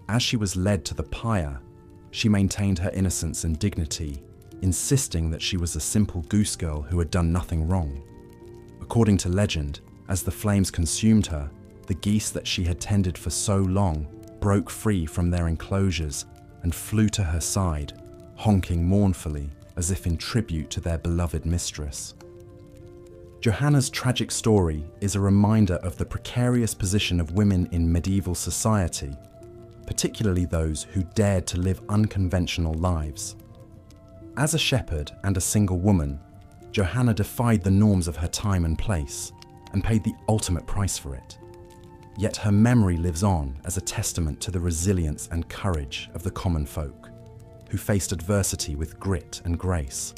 As she was led to the pyre, she maintained her innocence and dignity, insisting that she was a simple goose girl who had done nothing wrong. According to legend, as the flames consumed her, the geese that she had tended for so long broke free from their enclosures and flew to her side, honking mournfully as if in tribute to their beloved mistress. Johanna's tragic story is a reminder of the precarious position of women in medieval society, particularly those who dared to live unconventional lives. As a shepherd and a single woman, Johanna defied the norms of her time and place and paid the ultimate price for it. Yet her memory lives on as a testament to the resilience and courage of the common folk, who faced adversity with grit and grace.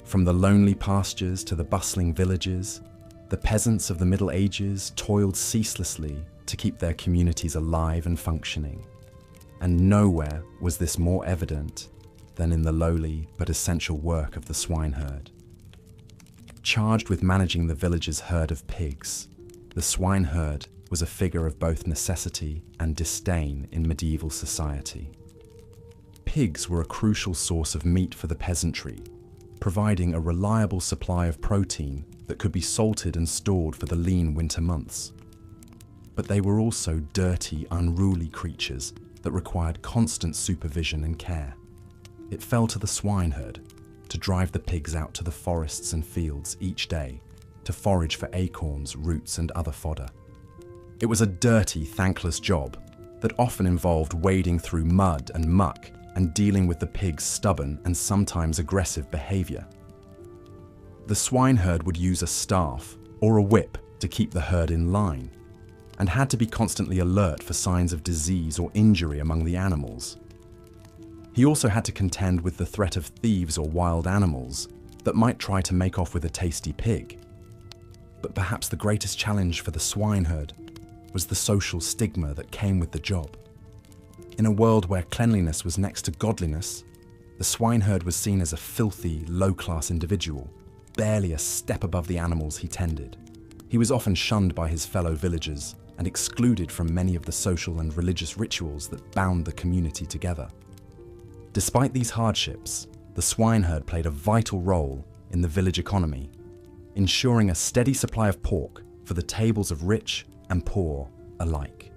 From the lonely pastures to the bustling villages, the peasants of the Middle Ages toiled ceaselessly to keep their communities alive and functioning. And nowhere was this more evident than in the lowly but essential work of the swineherd. Charged with managing the village's herd of pigs, the swineherd was a figure of both necessity and disdain in medieval society. Pigs were a crucial source of meat for the peasantry, providing a reliable supply of protein that could be salted and stored for the lean winter months. But they were also dirty, unruly creatures that required constant supervision and care. It fell to the swineherd to drive the pigs out to the forests and fields each day to forage for acorns, roots, and other fodder. It was a dirty, thankless job that often involved wading through mud and muck and dealing with the pigs' stubborn and sometimes aggressive behavior. The swineherd would use a staff or a whip to keep the herd in line, and had to be constantly alert for signs of disease or injury among the animals. He also had to contend with the threat of thieves or wild animals that might try to make off with a tasty pig. But perhaps the greatest challenge for the swineherd was the social stigma that came with the job. In a world where cleanliness was next to godliness, the swineherd was seen as a filthy, low-class individual, barely a step above the animals he tended. He was often shunned by his fellow villagers and excluded from many of the social and religious rituals that bound the community together. Despite these hardships, the swineherd played a vital role in the village economy, ensuring a steady supply of pork for the tables of rich and poor alike.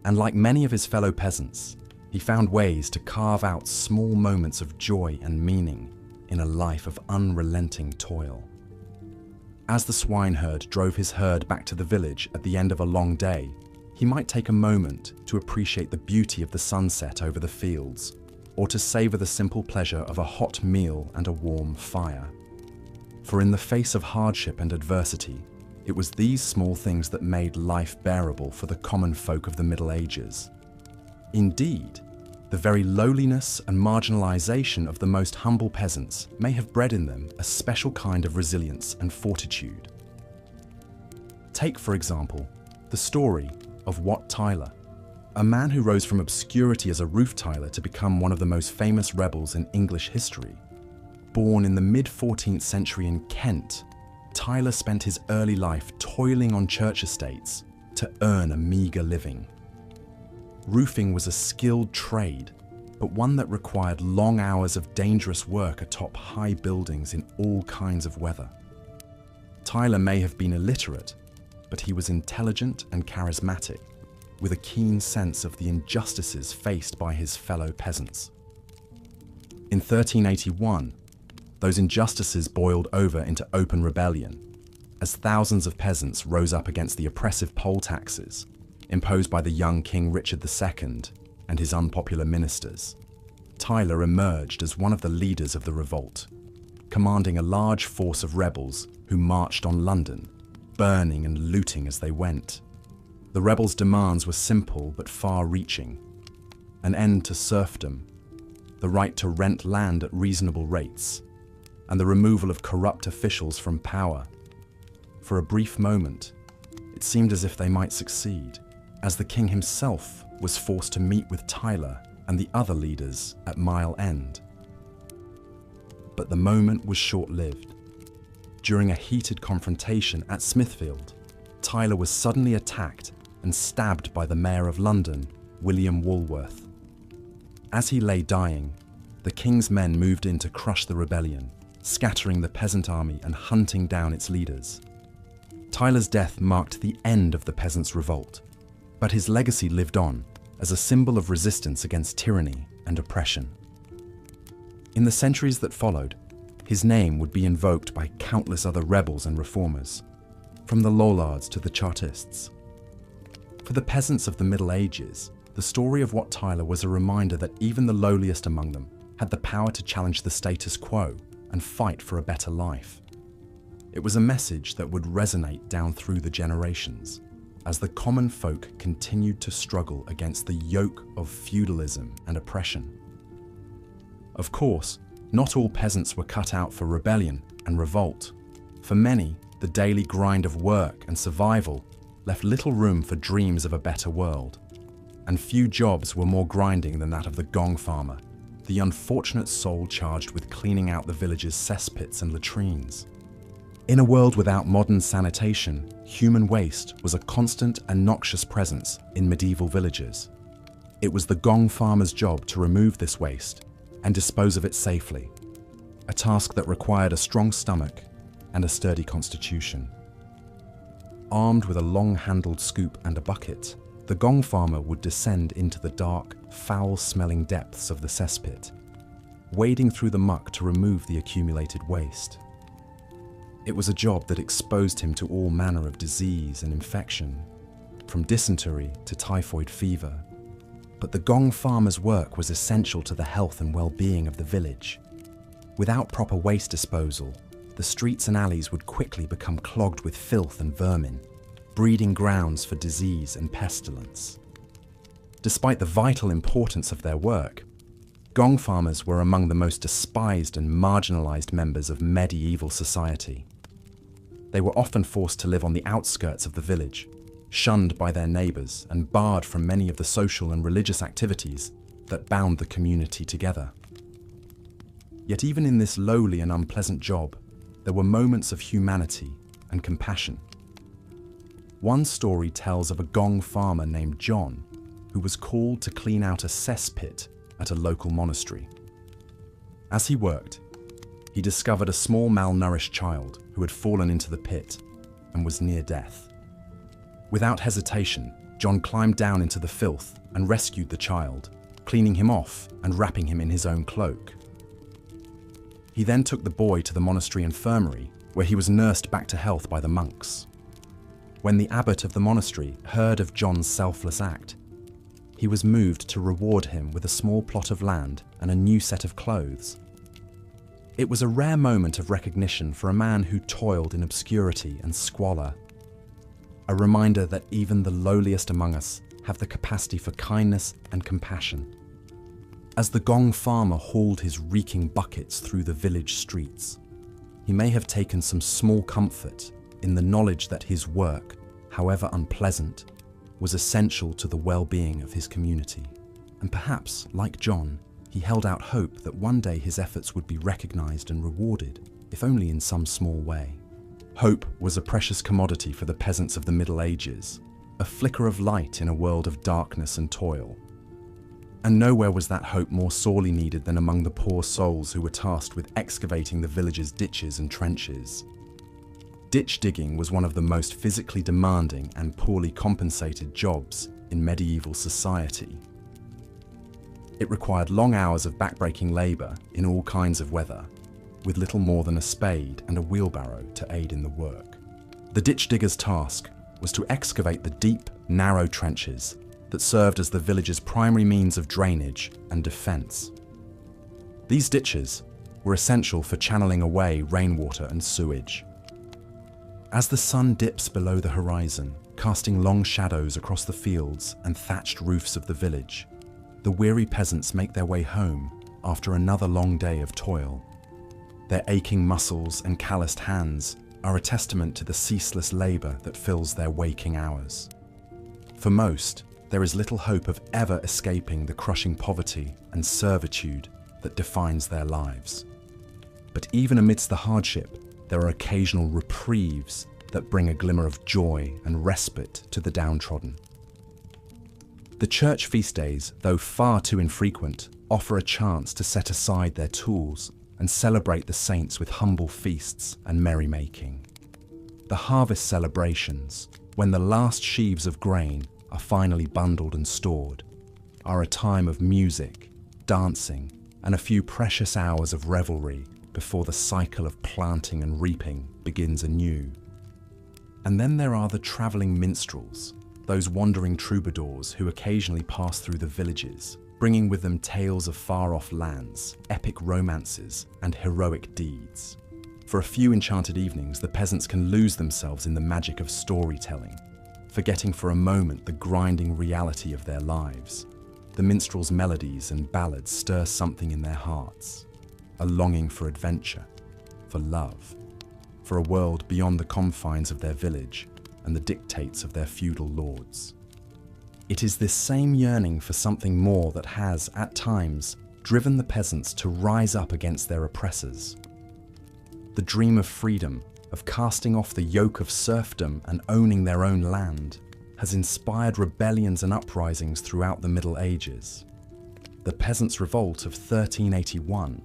And like many of his fellow peasants, he found ways to carve out small moments of joy and meaning in a life of unrelenting toil. As the swineherd drove his herd back to the village at the end of a long day, he might take a moment to appreciate the beauty of the sunset over the fields, or to savor the simple pleasure of a hot meal and a warm fire. For in the face of hardship and adversity, it was these small things that made life bearable for the common folk of the Middle Ages. Indeed, the very lowliness and marginalization of the most humble peasants may have bred in them a special kind of resilience and fortitude. Take, for example, the story of Wat Tyler, a man who rose from obscurity as a roof tiler to become one of the most famous rebels in English history. Born in the mid-14th century in Kent, Tyler spent his early life toiling on church estates to earn a meagre living. Roofing was a skilled trade, but one that required long hours of dangerous work atop high buildings in all kinds of weather. Tyler may have been illiterate, but he was intelligent and charismatic, with a keen sense of the injustices faced by his fellow peasants. In 1381, those injustices boiled over into open rebellion, as thousands of peasants rose up against the oppressive poll taxes imposed by the young King Richard II and his unpopular ministers. Tyler emerged as one of the leaders of the revolt, commanding a large force of rebels who marched on London, burning and looting as they went. The rebels' demands were simple but far-reaching: an end to serfdom, the right to rent land at reasonable rates, and the removal of corrupt officials from power. For a brief moment, it seemed as if they might succeed, as the king himself was forced to meet with Tyler and the other leaders at Mile End. But the moment was short-lived. During a heated confrontation at Smithfield, Tyler was suddenly attacked and stabbed by the Mayor of London, William Walworth. As he lay dying, the king's men moved in to crush the rebellion, scattering the peasant army and hunting down its leaders. Tyler's death marked the end of the peasants' revolt, but his legacy lived on as a symbol of resistance against tyranny and oppression. In the centuries that followed, his name would be invoked by countless other rebels and reformers, from the Lollards to the Chartists. For the peasants of the Middle Ages, the story of Wat Tyler was a reminder that even the lowliest among them had the power to challenge the status quo and fight for a better life. It was a message that would resonate down through the generations, as the common folk continued to struggle against the yoke of feudalism and oppression. Of course, not all peasants were cut out for rebellion and revolt. For many, the daily grind of work and survival left little room for dreams of a better world, and few jobs were more grinding than that of the gong farmer, the unfortunate soul charged with cleaning out the village's cesspits and latrines. In a world without modern sanitation, human waste was a constant and noxious presence in medieval villages. It was the gong farmer's job to remove this waste and dispose of it safely. a task that required a strong stomach and a sturdy constitution. Armed with a long-handled scoop and a bucket, the gong farmer would descend into the dark, foul-smelling depths of the cesspit, wading through the muck to remove the accumulated waste. It was a job that exposed him to all manner of disease and infection, from dysentery to typhoid fever. But the gong farmer's work was essential to the health and well-being of the village. Without proper waste disposal, the streets and alleys would quickly become clogged with filth and vermin, breeding grounds for disease and pestilence. Despite the vital importance of their work, gong farmers were among the most despised and marginalized members of medieval society. They were often forced to live on the outskirts of the village, shunned by their neighbors and barred from many of the social and religious activities that bound the community together. Yet even in this lowly and unpleasant job, there were moments of humanity and compassion. One story tells of a gong farmer named John, who was called to clean out a cesspit at a local monastery. As he worked, he discovered a small malnourished child who had fallen into the pit and was near death. Without hesitation, John climbed down into the filth and rescued the child, cleaning him off and wrapping him in his own cloak. He then took the boy to the monastery infirmary, where he was nursed back to health by the monks. When the abbot of the monastery heard of John's selfless act, he was moved to reward him with a small plot of land and a new set of clothes. It was a rare moment of recognition for a man who toiled in obscurity and squalor, a reminder that even the lowliest among us have the capacity for kindness and compassion. As the gong farmer hauled his reeking buckets through the village streets, he may have taken some small comfort in the knowledge that his work, however unpleasant, was essential to the well-being of his community. And perhaps, like John, he held out hope that one day his efforts would be recognized and rewarded, if only in some small way. Hope was a precious commodity for the peasants of the Middle Ages, a flicker of light in a world of darkness and toil. And nowhere was that hope more sorely needed than among the poor souls who were tasked with excavating the village's ditches and trenches. Ditch digging was one of the most physically demanding and poorly compensated jobs in medieval society. It required long hours of backbreaking labour in all kinds of weather, with little more than a spade and a wheelbarrow to aid in the work. The ditch digger's task was to excavate the deep, narrow trenches that served as the village's primary means of drainage and defence. These ditches were essential for channeling away rainwater and sewage. As the sun dips below the horizon, casting long shadows across the fields and thatched roofs of the village, the weary peasants make their way home after another long day of toil. Their aching muscles and calloused hands are a testament to the ceaseless labour that fills their waking hours. For most, there is little hope of ever escaping the crushing poverty and servitude that defines their lives. But even amidst the hardship, there are occasional reprieves that bring a glimmer of joy and respite to the downtrodden. The church feast days, though far too infrequent, offer a chance to set aside their tools and celebrate the saints with humble feasts and merrymaking. The harvest celebrations, when the last sheaves of grain are finally bundled and stored, are a time of music, dancing, and a few precious hours of revelry before the cycle of planting and reaping begins anew. And then there are the travelling minstrels, those wandering troubadours who occasionally pass through the villages, bringing with them tales of far-off lands, epic romances, and heroic deeds. For a few enchanted evenings, the peasants can lose themselves in the magic of storytelling, forgetting for a moment the grinding reality of their lives. The minstrels' melodies and ballads stir something in their hearts, a longing for adventure, for love, for a world beyond the confines of their village and the dictates of their feudal lords. It is this same yearning for something more that has, at times, driven the peasants to rise up against their oppressors. The dream of freedom, of casting off the yoke of serfdom and owning their own land, has inspired rebellions and uprisings throughout the Middle Ages. The Peasants' Revolt of 1381,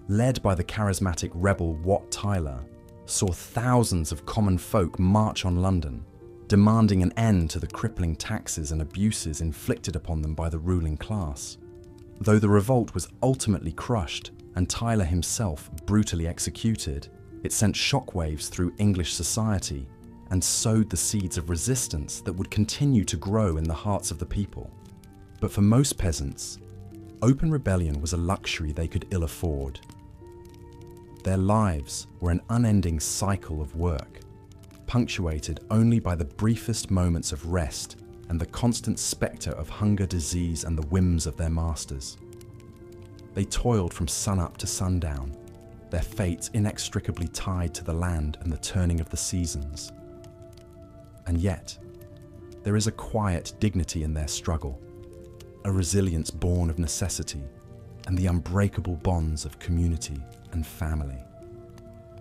led by the charismatic rebel Wat Tyler, saw thousands of common folk march on London, demanding an end to the crippling taxes and abuses inflicted upon them by the ruling class. Though the revolt was ultimately crushed and Tyler himself brutally executed, it sent shockwaves through English society and sowed the seeds of resistance that would continue to grow in the hearts of the people. But for most peasants, open rebellion was a luxury they could ill afford. Their lives were an unending cycle of work, punctuated only by the briefest moments of rest and the constant spectre of hunger, disease, and the whims of their masters. They toiled from sunup to sundown, their fates inextricably tied to the land and the turning of the seasons. And yet, there is a quiet dignity in their struggle, a resilience born of necessity, and the unbreakable bonds of community and family.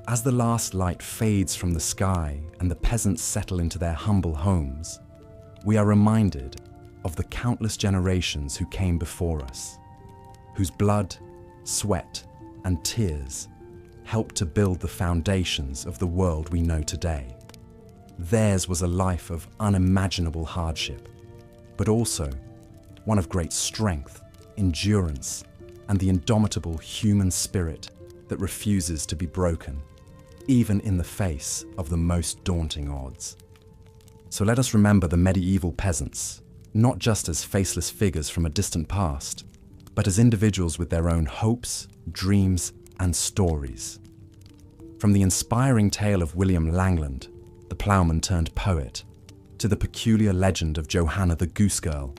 As the last light fades from the sky and the peasants settle into their humble homes, we are reminded of the countless generations who came before us, whose blood, sweat, and tears helped to build the foundations of the world we know today. Theirs was a life of unimaginable hardship, but also one of great strength, endurance, and the indomitable human spirit that refuses to be broken, even in the face of the most daunting odds. So let us remember the medieval peasants, not just as faceless figures from a distant past, but as individuals with their own hopes, dreams, and stories. From the inspiring tale of William Langland, the ploughman turned poet, to the peculiar legend of Johanna the Goose Girl,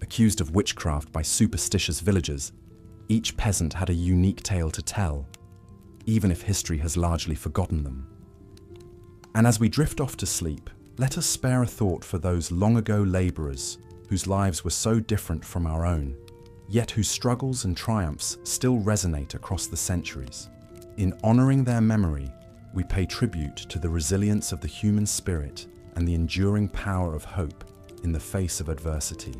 accused of witchcraft by superstitious villagers, each peasant had a unique tale to tell, even if history has largely forgotten them. And as we drift off to sleep, let us spare a thought for those long-ago labourers whose lives were so different from our own, yet whose struggles and triumphs still resonate across the centuries. In honouring their memory, we pay tribute to the resilience of the human spirit and the enduring power of hope in the face of adversity.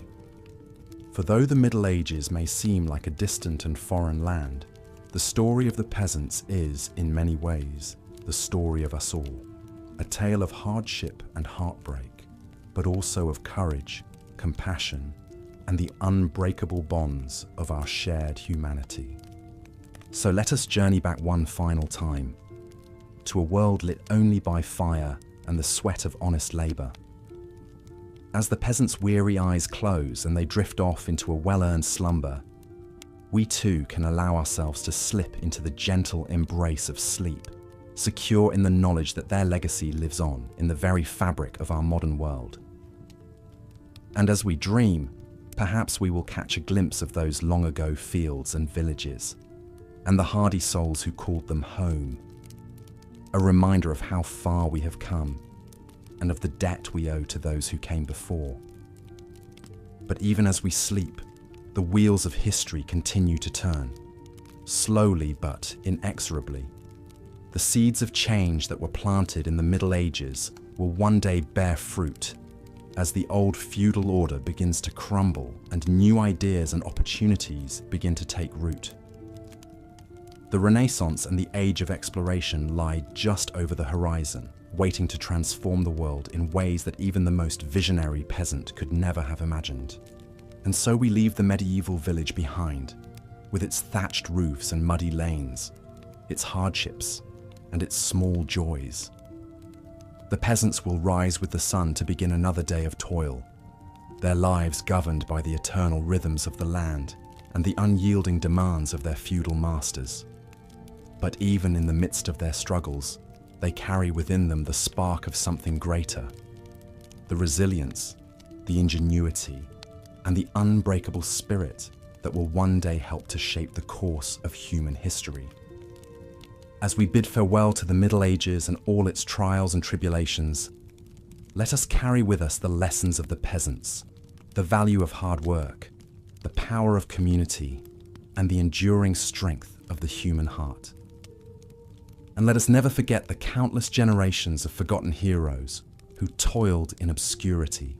For though the Middle Ages may seem like a distant and foreign land, the story of the peasants is, in many ways, the story of us all. A tale of hardship and heartbreak, but also of courage, compassion, and the unbreakable bonds of our shared humanity. So let us journey back one final time, to a world lit only by fire and the sweat of honest labour. As the peasants' weary eyes close and they drift off into a well-earned slumber, we too can allow ourselves to slip into the gentle embrace of sleep, secure in the knowledge that their legacy lives on in the very fabric of our modern world. And as we dream, perhaps we will catch a glimpse of those long-ago fields and villages, and the hardy souls who called them home, a reminder of how far we have come, and of the debt we owe to those who came before. But even as we sleep, the wheels of history continue to turn, slowly but inexorably. The seeds of change that were planted in the Middle Ages will one day bear fruit as the old feudal order begins to crumble and new ideas and opportunities begin to take root. The Renaissance and the Age of Exploration lie just over the horizon, waiting to transform the world in ways that even the most visionary peasant could never have imagined. And so we leave the medieval village behind, with its thatched roofs and muddy lanes, its hardships, and its small joys. The peasants will rise with the sun to begin another day of toil, their lives governed by the eternal rhythms of the land and the unyielding demands of their feudal masters. But even in the midst of their struggles, they carry within them the spark of something greater, the resilience, the ingenuity, and the unbreakable spirit that will one day help to shape the course of human history. As we bid farewell to the Middle Ages and all its trials and tribulations, let us carry with us the lessons of the peasants, the value of hard work, the power of community, and the enduring strength of the human heart. And let us never forget the countless generations of forgotten heroes who toiled in obscurity,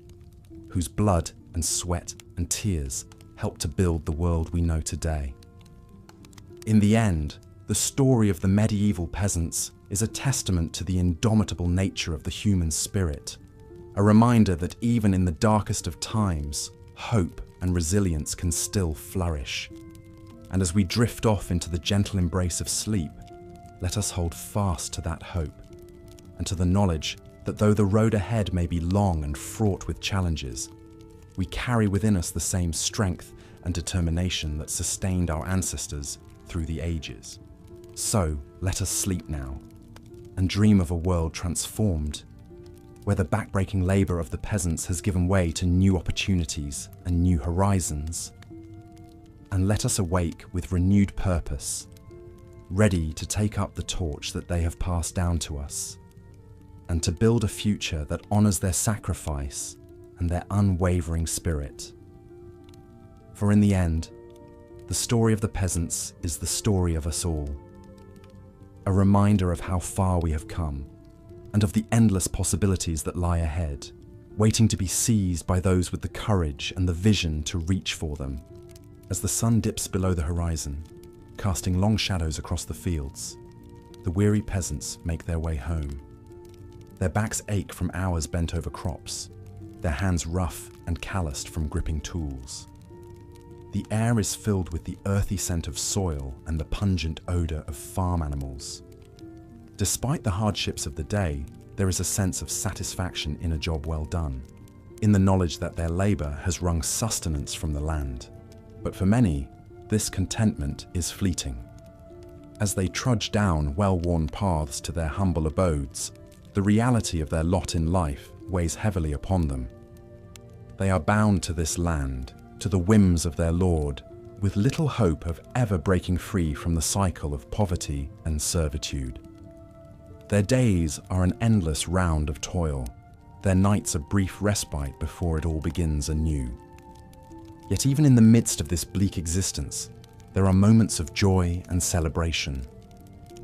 whose blood and sweat and tears helped to build the world we know today. In the end, The story of the medieval peasants is a testament to the indomitable nature of the human spirit, a reminder that even in the darkest of times, hope and resilience can still flourish. And as we drift off into the gentle embrace of sleep, let us hold fast to that hope and to the knowledge that though the road ahead may be long and fraught with challenges, we carry within us the same strength and determination that sustained our ancestors through the ages. So let us sleep now and dream of a world transformed, where the backbreaking labour of the peasants has given way to new opportunities and new horizons. And let us awake with renewed purpose, ready to take up the torch that they have passed down to us, and to build a future that honours their sacrifice and their unwavering spirit. For in the end, the story of the peasants is the story of us all, a reminder of how far we have come and of the endless possibilities that lie ahead, waiting to be seized by those with the courage and the vision to reach for them. As the sun dips below the horizon, casting long shadows across the fields, the weary peasants make their way home. Their backs ache from hours bent over crops, their hands rough and calloused from gripping tools. The air is filled with the earthy scent of soil and the pungent odour of farm animals. Despite the hardships of the day, there is a sense of satisfaction in a job well done, in the knowledge that their labour has wrung sustenance from the land. But for many, this contentment is fleeting. As they trudge down well-worn paths to their humble abodes, the reality of their lot in life weighs heavily upon them. They are bound to this land, to the whims of their lord, with little hope of ever breaking free from the cycle of poverty and servitude. Their days are an endless round of toil, their nights a brief respite before it all begins anew. Yet even in the midst of this bleak existence, there are moments of joy and celebration.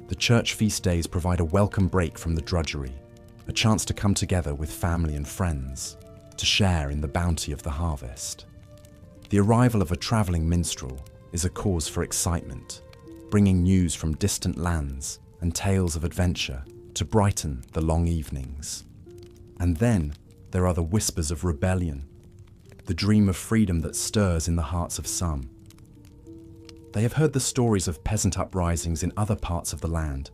The church feast days provide a welcome break from the drudgery, a chance to come together with family and friends, to share in the bounty of the harvest. The arrival of a travelling minstrel is a cause for excitement, bringing news from distant lands and tales of adventure to brighten the long evenings. And then there are the whispers of rebellion, the dream of freedom that stirs in the hearts of some. They have heard the stories of peasant uprisings in other parts of the land,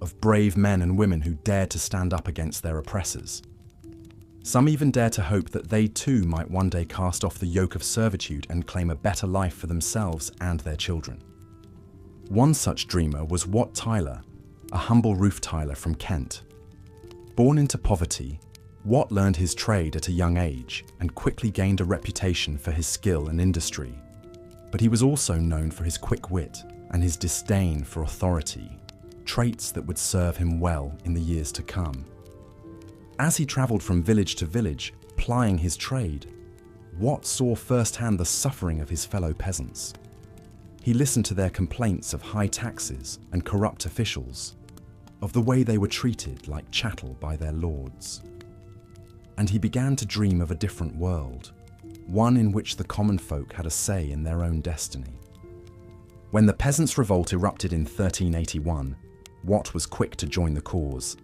of brave men and women who dared to stand up against their oppressors. Some even dare to hope that they too might one day cast off the yoke of servitude and claim a better life for themselves and their children. One such dreamer was Wat Tyler, a humble roof tiler from Kent. Born into poverty, Wat learned his trade at a young age and quickly gained a reputation for his skill and industry. But he was also known for his quick wit and his disdain for authority, traits that would serve him well in the years to come. As he travelled from village to village, plying his trade, Wat saw firsthand the suffering of his fellow peasants. He listened to their complaints of high taxes and corrupt officials, of the way they were treated like chattel by their lords. And he began to dream of a different world, one in which the common folk had a say in their own destiny. When the Peasants' Revolt erupted in 1381, Wat was quick to join the cause.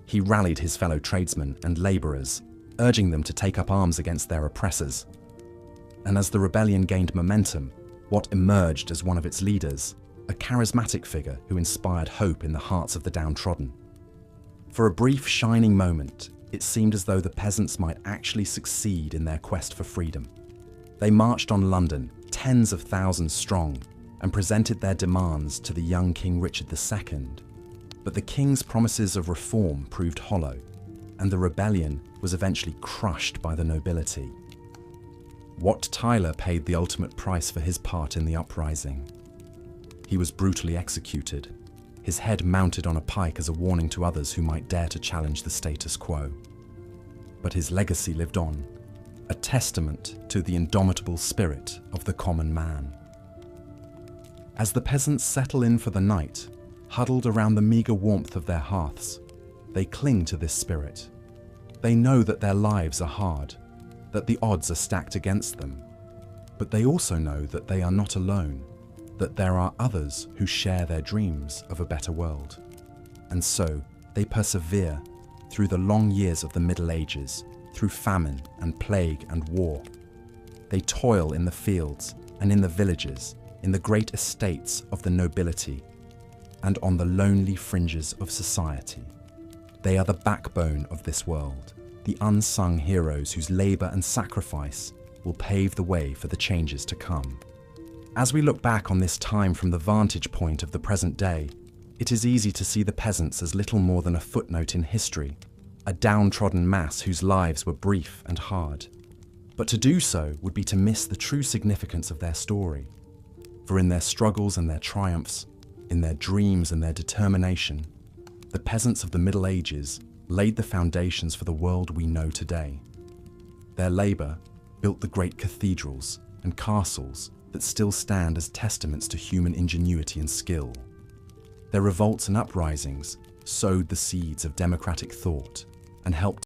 He rallied his fellow tradesmen and labourers, urging them to take up arms against their oppressors. And as the rebellion gained momentum, Wat emerged as one of its leaders, a charismatic figure who inspired hope in the hearts of the downtrodden. For a brief, shining moment, it seemed as though the peasants might actually succeed in their quest for freedom. They marched on London, tens of thousands strong, and presented their demands to the young King Richard II. But the king's promises of reform proved hollow, and the rebellion was eventually crushed by the nobility. Wat Tyler paid the ultimate price for his part in the uprising. He was brutally executed, his head mounted on a pike as a warning to others who might dare to challenge the status quo. But his legacy lived on, a testament to the indomitable spirit of the common man. As the peasants settle in for the night, huddled around the meagre warmth of their hearths, they cling to this spirit. They know that their lives are hard, that the odds are stacked against them, but they also know that they are not alone, that there are others who share their dreams of a better world. And so they persevere through the long years of the Middle Ages, through famine and plague and war. They toil in the fields and in the villages, in the great estates of the nobility, and on the lonely fringes of society. They are the backbone of this world, the unsung heroes whose labour and sacrifice will pave the way for the changes to come. As we look back on this time from the vantage point of the present day, it is easy to see the peasants as little more than a footnote in history, a downtrodden mass whose lives were brief and hard. But to do so would be to miss the true significance of their story. For in their struggles and their triumphs, in their dreams and their determination, the peasants of the Middle Ages laid the foundations for the world we know today. Their labour built the great cathedrals and castles that still stand as testaments to human ingenuity and skill. Their revolts and uprisings sowed the seeds of democratic thought and helped